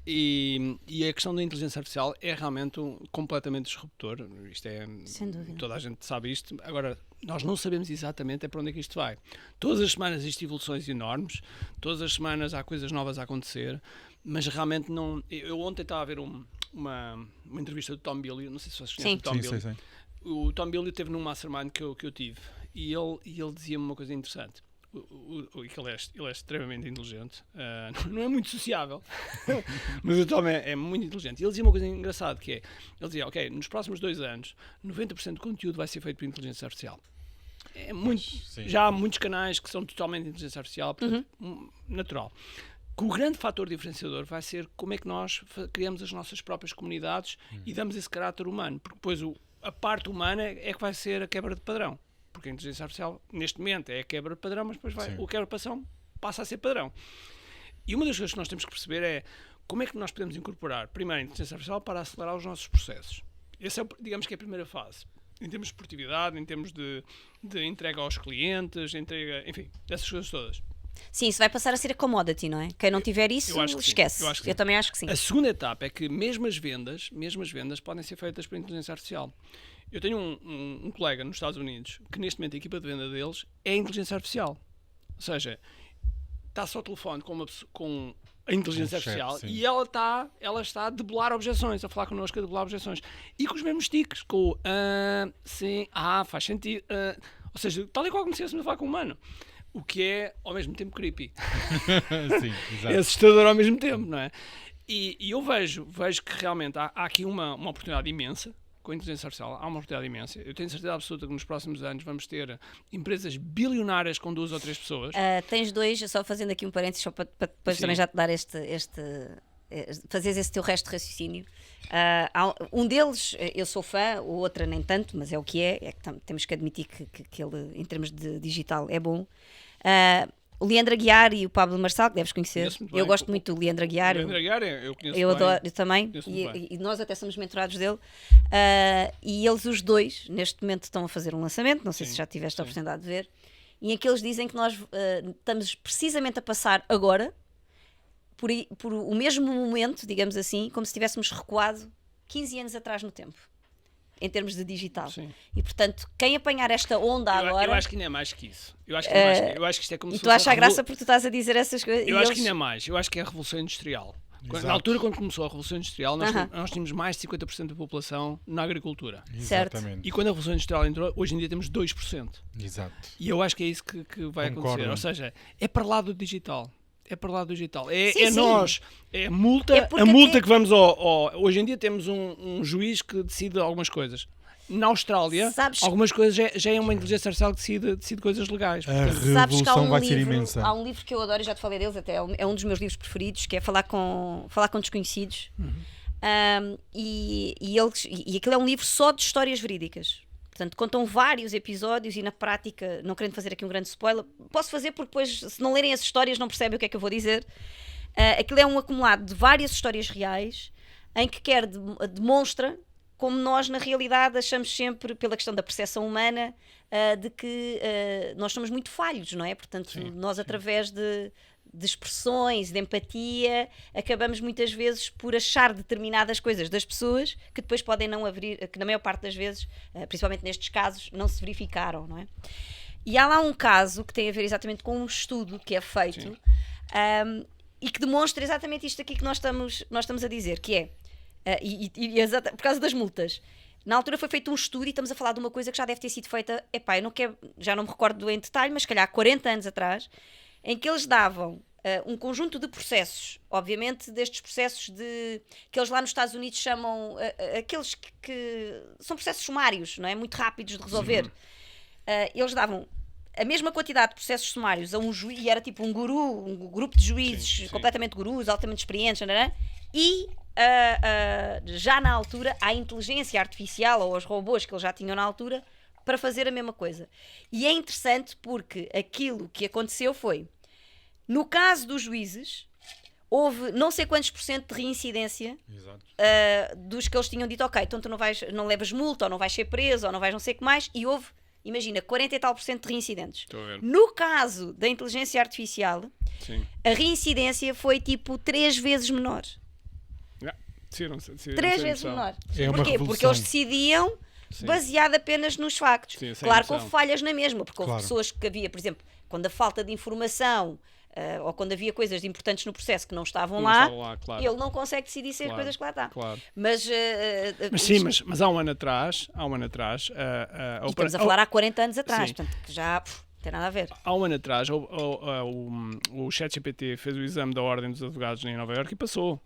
Speaker 2: E a questão da inteligência artificial é realmente completamente disruptor. Isto é,
Speaker 3: sem dúvida.
Speaker 2: Toda a gente sabe isto. Agora, nós não sabemos exatamente para onde é que isto vai. Todas as semanas existem evoluções enormes, todas as semanas há coisas novas a acontecer, mas realmente não... Eu ontem estava a ver uma entrevista do Tom Bilyeu, não sei se vocês conhecem o Tom Bilyeu.
Speaker 1: Sim.
Speaker 2: O Tom Bilyeu esteve num mastermind que eu tive e ele dizia-me uma coisa interessante. Ele é extremamente inteligente, não é muito sociável, mas o Tom é muito inteligente. Ele dizia uma coisa engraçada, que é, ele dizia, ok, nos próximos 2 anos, 90% do conteúdo vai ser feito por inteligência artificial. É muito, já há muitos canais que são totalmente de inteligência artificial, portanto, natural. Que o grande fator diferenciador vai ser como é que nós criamos as nossas próprias comunidades e damos esse caráter humano, porque depois a parte humana é que vai ser a quebra de padrão. Porque a inteligência artificial, neste momento, é a quebra de padrão, mas depois o quebra-padrão passa a ser padrão. E uma das coisas que nós temos que perceber é como é que nós podemos incorporar, primeiro, a inteligência artificial para acelerar os nossos processos. Essa é, digamos que é a primeira fase. Em termos de produtividade, em termos de entrega aos clientes, entrega, enfim, dessas coisas todas.
Speaker 3: Sim, isso vai passar a ser a commodity, não é? Quem não tiver isso, esquece. Eu também acho que sim.
Speaker 2: A segunda etapa é que mesmo as vendas podem ser feitas por inteligência artificial. Eu tenho um colega nos Estados Unidos que neste momento a equipa de venda deles é inteligência artificial. Ou seja, está só ao telefone com a inteligência artificial e ela está a debelar objeções, a falar connosco, a debelar objeções. E com os mesmos tiques, com o sim, faz sentido. Ou seja, tal e qual como se estivéssemos a falar com um humano. O que é, ao mesmo tempo, creepy.
Speaker 1: Sim, exato.
Speaker 2: É assustador ao mesmo tempo, não é? E eu vejo que realmente há aqui uma oportunidade imensa com a inteligência artificial. Há uma oportunidade imensa. Eu tenho certeza absoluta que nos próximos anos vamos ter empresas bilionárias com 2 ou 3 pessoas.
Speaker 3: Tens 2, só fazendo aqui um parênteses, só para depois também já te dar fazeres esse teu resto de raciocínio. Um deles, eu sou fã, o outro nem tanto, mas é o que é que temos que admitir que ele, em termos de digital, é bom. O Leandro Aguiar e o Pablo Marçal, que deves conhecer. Eu gosto muito do Leandro Aguiar.
Speaker 2: O Leandro Aguiar eu conheço
Speaker 3: eu
Speaker 2: bem.
Speaker 3: Adoro, eu também. E nós até somos mentorados dele. E eles, os dois, neste momento estão a fazer um lançamento, não sei se já tiveste a oportunidade de ver, e em que eles dizem que nós estamos precisamente a passar agora por o mesmo momento, digamos assim, como se tivéssemos recuado 15 anos atrás no tempo, em termos de digital.
Speaker 2: Sim.
Speaker 3: E portanto, quem apanhar esta onda agora...
Speaker 2: Eu acho que ainda é mais que isso. Eu acho que isto é como se fosse...
Speaker 3: E tu achas graça porque tu estás a dizer essas coisas?
Speaker 2: Eu acho que ainda é mais. Eu acho que é a Revolução Industrial. Na altura, quando começou a Revolução Industrial, nós tínhamos mais de 50% da população na agricultura.
Speaker 1: Exatamente.
Speaker 2: E quando a Revolução Industrial entrou, hoje em dia temos 2%.
Speaker 1: Exato.
Speaker 2: E eu acho que é isso que vai acontecer. Ou seja, é para lá do digital. É para lá do digital. Nós. É a multa que vamos hoje em dia temos um juiz que decide algumas coisas. Na Austrália, algumas coisas já é uma inteligência artificial que decide coisas legais.
Speaker 1: A revolução vai ser imensa.
Speaker 3: Há um livro que eu adoro, e já te falei deles, até é um dos meus livros preferidos, que é Falar com Desconhecidos. E aquilo é um livro só de histórias verídicas. Portanto, contam vários episódios e na prática, não querendo fazer aqui um grande spoiler, posso fazer porque depois, se não lerem as histórias, não percebem o que é que eu vou dizer. Aquilo é um acumulado de várias histórias reais em que demonstra como nós, na realidade, achamos sempre, pela questão da percepção humana, de que nós somos muito falhos, não é? Portanto, nós, através de expressões, de empatia, acabamos muitas vezes por achar determinadas coisas das pessoas que depois podem não abrir, que na maior parte das vezes, principalmente nestes casos, não se verificaram, não é? E há lá um caso que tem a ver exatamente com um estudo que é feito e que demonstra exatamente isto aqui que nós estamos a dizer, que é por causa das multas. Na altura foi feito um estudo e estamos a falar de uma coisa que já deve ter sido feita, já não me recordo em detalhe, mas se calhar há 40 anos atrás, em que eles davam um conjunto de processos, obviamente destes processos que eles lá nos Estados Unidos chamam aqueles que são processos sumários, não é? Muito rápidos de resolver. Eles davam a mesma quantidade de processos sumários a um juiz, e era tipo um grupo de juízes completamente gurus, altamente experientes, não é? E já na altura, à inteligência artificial ou aos robôs que eles já tinham na altura para fazer a mesma coisa. E é interessante porque aquilo que aconteceu foi, no caso dos juízes, houve não sei quantos % de reincidência dos que eles tinham dito, ok, então tu não levas multa, ou não vais ser preso, ou não vais não sei o que mais, e houve, imagina, 40 e tal % de reincidentes. No caso da inteligência artificial, a reincidência foi tipo 3 vezes menor. 3 vezes menor. Porquê? Porque eles decidiam baseado apenas nos factos. Claro que houve falhas na mesma, porque houve pessoas que havia, por exemplo, quando a falta de informação ou quando havia coisas importantes no processo que não estavam lá, ele não consegue decidir se as coisas que lá estão. Mas
Speaker 2: há um ano atrás,
Speaker 3: e estamos a falar há 40 anos atrás, portanto, que já não tem nada a ver.
Speaker 2: Há um ano atrás, o ChatGPT fez o exame da Ordem dos Advogados em Nova Iorque e passou.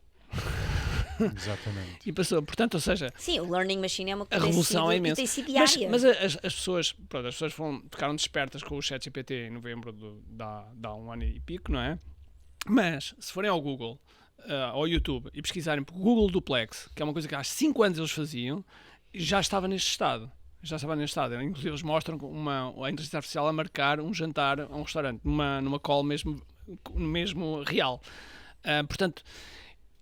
Speaker 1: Exatamente.
Speaker 2: E passou, portanto, ou seja...
Speaker 3: Sim, o learning machine é uma coisa
Speaker 2: a revolução é imensa.
Speaker 3: Tem sido diária.
Speaker 2: Mas as pessoas ficaram despertas com o ChatGPT em novembro há um ano e pico, não é? Mas, se forem ao Google, ao YouTube, e pesquisarem por Google Duplex, que é uma coisa que há 5 anos eles faziam, já estava neste estado. Inclusive, eles mostram a inteligência artificial a marcar um jantar a um restaurante, numa call mesmo real. Portanto...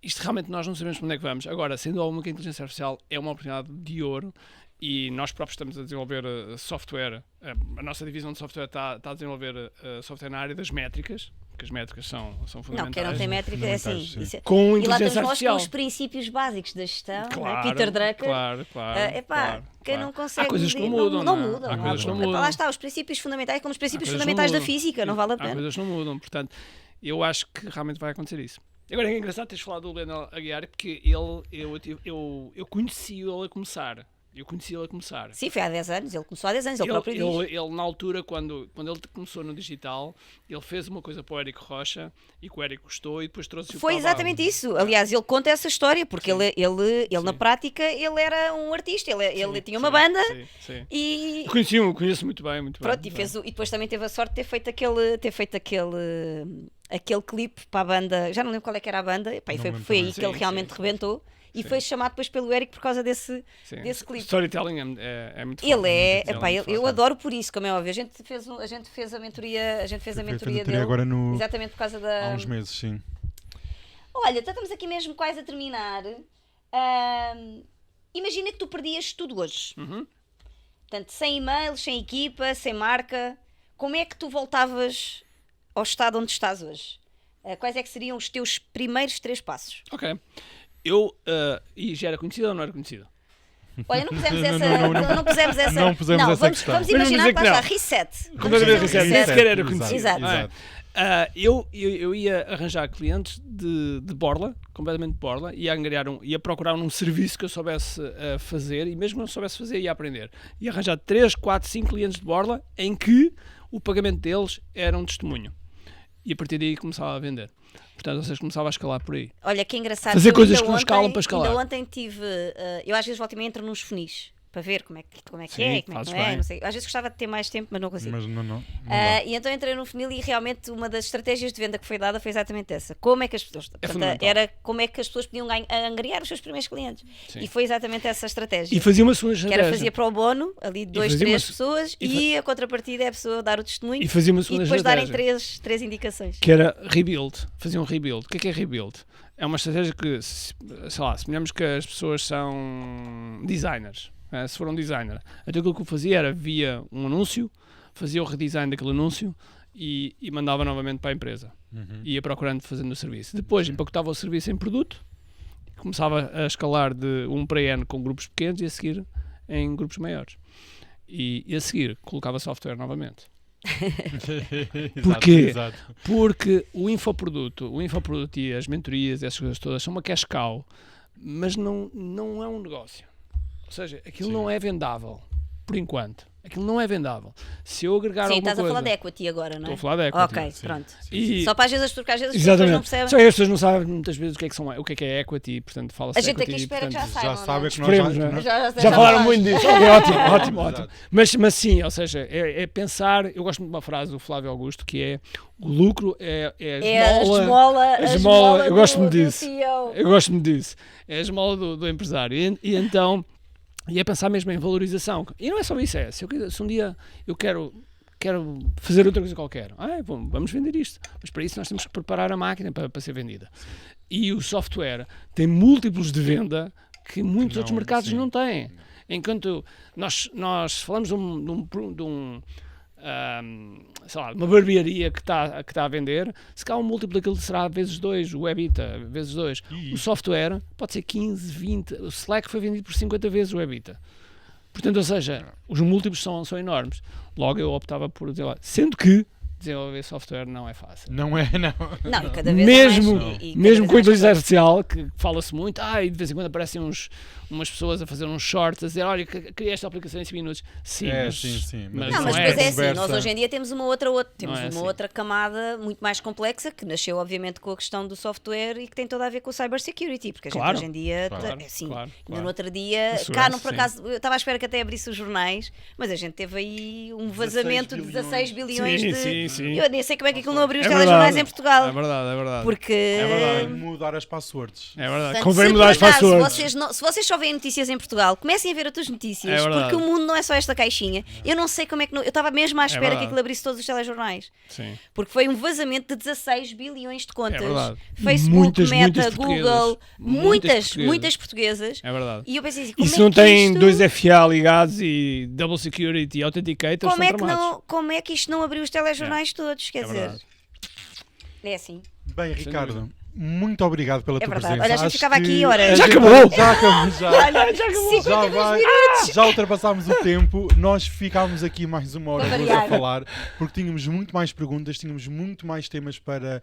Speaker 2: Isto realmente nós não sabemos para onde é que vamos. Agora, sendo alguma que a inteligência artificial é uma oportunidade de ouro e nós próprios estamos a desenvolver software, a nossa divisão de software está a desenvolver software na área das métricas, porque as métricas são fundamentais.
Speaker 3: Não, quem não tem métrica é assim.
Speaker 2: Com
Speaker 3: e lá
Speaker 2: estamos
Speaker 3: nós com os princípios básicos da gestão, Peter Drucker.
Speaker 2: Claro.
Speaker 3: Quem não consegue...
Speaker 2: Há coisas que não mudam.
Speaker 3: Não mudam.
Speaker 2: Lá
Speaker 3: está, os princípios fundamentais como os princípios fundamentais da física, não vale a pena.
Speaker 2: Há coisas que não mudam, portanto, eu acho que realmente vai acontecer isso. Agora é engraçado teres falado do Leonel Aguiar, porque eu conheci ele a começar.
Speaker 3: Sim, foi há 10 anos, ele começou há 10 anos, ele próprio diz.
Speaker 2: Ele na altura, quando ele começou no digital, ele fez uma coisa para o Érico Rocha e que o Érico gostou e depois trouxe-o para
Speaker 3: Foi exatamente isso. Aliás, ele conta essa história, porque ele na prática, ele era um artista, ele tinha uma banda e...
Speaker 2: Conheço muito bem.
Speaker 3: Pronto, e depois também teve a sorte de ter feito aquele clipe para a banda, já não lembro qual é que era a banda, e foi aí que ele realmente rebentou. E foi chamado depois pelo Érico por causa desse clipe.
Speaker 2: Storytelling é muito forte.
Speaker 3: Eu adoro por isso, como é óbvio. A gente fez a mentoria dele
Speaker 1: agora
Speaker 3: exatamente por causa
Speaker 1: há uns meses, sim.
Speaker 3: Olha, então estamos aqui mesmo quase a terminar. Imagina que tu perdias tudo hoje. Portanto, sem e-mails, sem equipa, sem marca. Como é que tu voltavas ao estado onde estás hoje? Quais é que seriam os teus primeiros 3 passos?
Speaker 2: Ok. E já era conhecido ou não era conhecido?
Speaker 3: Olha, não pusemos essa questão. Vamos imaginar que está reset.
Speaker 2: Nem sequer era conhecido.
Speaker 3: Exato.
Speaker 2: Eu ia arranjar clientes de borla, completamente de borla, ia procurar um serviço que eu soubesse fazer, e mesmo que não soubesse fazer, ia aprender. Ia arranjar 3, 4, 5 clientes de borla em que o pagamento deles era um testemunho. E a partir daí começava a vender. Portanto, vocês começavam a escalar por aí.
Speaker 3: Olha, que engraçado.
Speaker 2: Fazer coisas que não escalam para escalar.
Speaker 3: Ainda ontem tive... eu às vezes volto e meia entro nos funis. para ver como é que
Speaker 2: Sim,
Speaker 3: é, como é que não é,
Speaker 2: bem.
Speaker 3: não sei. Às vezes gostava de ter mais tempo, mas não consigo.
Speaker 1: Mas não
Speaker 3: E então entrei no funil e realmente uma das estratégias de venda que foi dada foi exatamente essa. Como é que as pessoas, era como é que as pessoas podiam angariar os seus primeiros clientes.
Speaker 2: Sim.
Speaker 3: E foi exatamente essa estratégia.
Speaker 2: E fazia uma segunda
Speaker 3: que
Speaker 2: estratégia.
Speaker 3: era fazia pro bono, ali de 2, 3 pessoas, e a contrapartida é a pessoa dar o testemunho
Speaker 2: e fazia uma segunda
Speaker 3: depois darem
Speaker 2: estratégia.
Speaker 3: três indicações.
Speaker 2: Que era rebuild. Fazia um rebuild. O que é rebuild? É uma estratégia que, sei lá, suponhamos que as pessoas são designers. Se for um designer. Então aquilo que eu fazia era, via um anúncio, fazia o redesign daquele anúncio e mandava novamente para a empresa. Ia procurando, fazendo o serviço. Depois empacotava o serviço em produto, começava a escalar de 1 para N com grupos pequenos e a seguir em grupos maiores. E a seguir colocava software novamente. Porquê?
Speaker 1: Exato.
Speaker 2: Porque o infoproduto e as mentorias, essas coisas todas, são uma cash cow, mas não é um negócio. Ou seja, aquilo não é vendável, por enquanto. Aquilo não é vendável. Se eu agregar alguma coisa...
Speaker 3: Sim, estás a falar de equity agora, não é?
Speaker 2: Estou a falar de equity.
Speaker 3: Ok,
Speaker 1: Sim,
Speaker 3: pronto.
Speaker 2: E...
Speaker 3: Só para às vezes as pessoas
Speaker 2: Exatamente.
Speaker 3: não percebem.
Speaker 2: Só que as pessoas não sabem muitas vezes o que é equity, portanto fala-se
Speaker 3: A gente
Speaker 2: equity,
Speaker 3: aqui espera que já
Speaker 2: portanto,
Speaker 3: saibam.
Speaker 1: Já sabem que
Speaker 2: Esperemos,
Speaker 1: nós
Speaker 2: não é?
Speaker 3: Já
Speaker 2: falaram
Speaker 3: nós.
Speaker 2: muito disso. Ótimo. Mas sim, ou seja, é pensar... Eu gosto muito de uma frase do Flávio Augusto, que é: o lucro é a esmola. Eu gosto muito disso. Eu gosto muito disso. É a esmola do empresário. E então... E é pensar mesmo em valorização. E não é só isso, se um dia eu quero fazer outra coisa qualquer, vamos vender isto. Mas para isso nós temos que preparar a máquina para ser vendida. E o software tem múltiplos de venda que muitos outros mercados não têm. Enquanto nós falamos de uma barbearia que está a vender, se cá um múltiplo daquilo será vezes 2, o EBITDA vezes 2. O software pode ser 15, 20, o Slack foi vendido por 50 vezes o EBITDA. Portanto, ou seja, os múltiplos são enormes. Logo eu optava por desenvolver. Sendo que desenvolver software não é fácil.
Speaker 1: Não é, não.
Speaker 3: Não, e cada vez
Speaker 2: mesmo com a inteligência artificial, que fala-se muito, e de vez em quando aparecem umas pessoas a fazer uns shorts, a dizer, olha, criei esta aplicação em 5 minutos. Sim,
Speaker 3: mas depois é assim, nós hoje em dia temos uma outra camada muito mais complexa, que nasceu obviamente com a questão do software e que tem toda a ver com o cybersecurity, porque a gente hoje em dia, ainda no outro dia, cá por acaso, eu estava à espera que até abrisse os jornais, mas a gente teve aí um vazamento de 16 bilhões de...
Speaker 2: Sim.
Speaker 3: Eu nem sei como é que aquilo não abriu os telejornais em Portugal.
Speaker 2: É verdade.
Speaker 3: Porque...
Speaker 1: É verdade. Mudar as passwords.
Speaker 2: É verdade.
Speaker 3: Portanto,
Speaker 2: convém mudar as passwords.
Speaker 3: Se vocês só veem notícias em Portugal, comecem a ver outras notícias, porque o mundo não é só esta caixinha. Eu não sei como é que... Eu estava mesmo à espera que aquilo abrisse todos os telejornais.
Speaker 2: Sim.
Speaker 3: Porque foi um vazamento de 16 bilhões de contas.
Speaker 2: É verdade.
Speaker 3: Facebook, Meta,
Speaker 2: muitas
Speaker 3: Google, muitas portuguesas.
Speaker 2: É verdade.
Speaker 3: E eu pensei assim,
Speaker 2: e se não tem 2 FA ligados e Double Security e Authenticator, são tramados.
Speaker 3: Como é que isto não abriu os telejornais todos? Quer dizer,
Speaker 2: verdade.
Speaker 3: É assim.
Speaker 1: Bem, Ricardo, muito obrigado pela tua presença.
Speaker 3: Olha, a gente ficava aqui horas.
Speaker 2: Já acabou!
Speaker 1: Já ultrapassámos o tempo. Nós ficámos aqui mais uma hora a falar, porque tínhamos muito mais perguntas, tínhamos muito mais temas para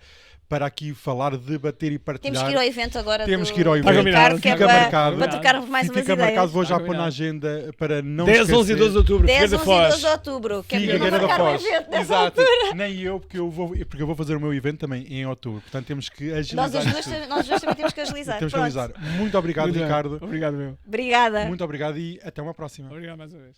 Speaker 1: aqui falar, debater e partilhar.
Speaker 3: Temos que ir ao evento agora.
Speaker 1: Temos que ir ao evento.
Speaker 3: Ricardo,
Speaker 1: fica marcado.
Speaker 3: Para trocarmos mais umas ideias.
Speaker 1: Fica marcado, vou já pôr na agenda para não
Speaker 2: 10, 11 e 12 de outubro.
Speaker 3: 10, 11 e 12 de outubro.
Speaker 1: Figueira da Foz. Exato. Nem eu, porque eu vou fazer o meu evento também em outubro. Portanto, temos que agilizar.
Speaker 3: Nós dois também temos que agilizar.
Speaker 1: Muito obrigado, Ricardo.
Speaker 2: Obrigado, meu.
Speaker 3: Obrigada.
Speaker 1: Muito obrigado e até uma próxima.
Speaker 2: Obrigado mais uma vez.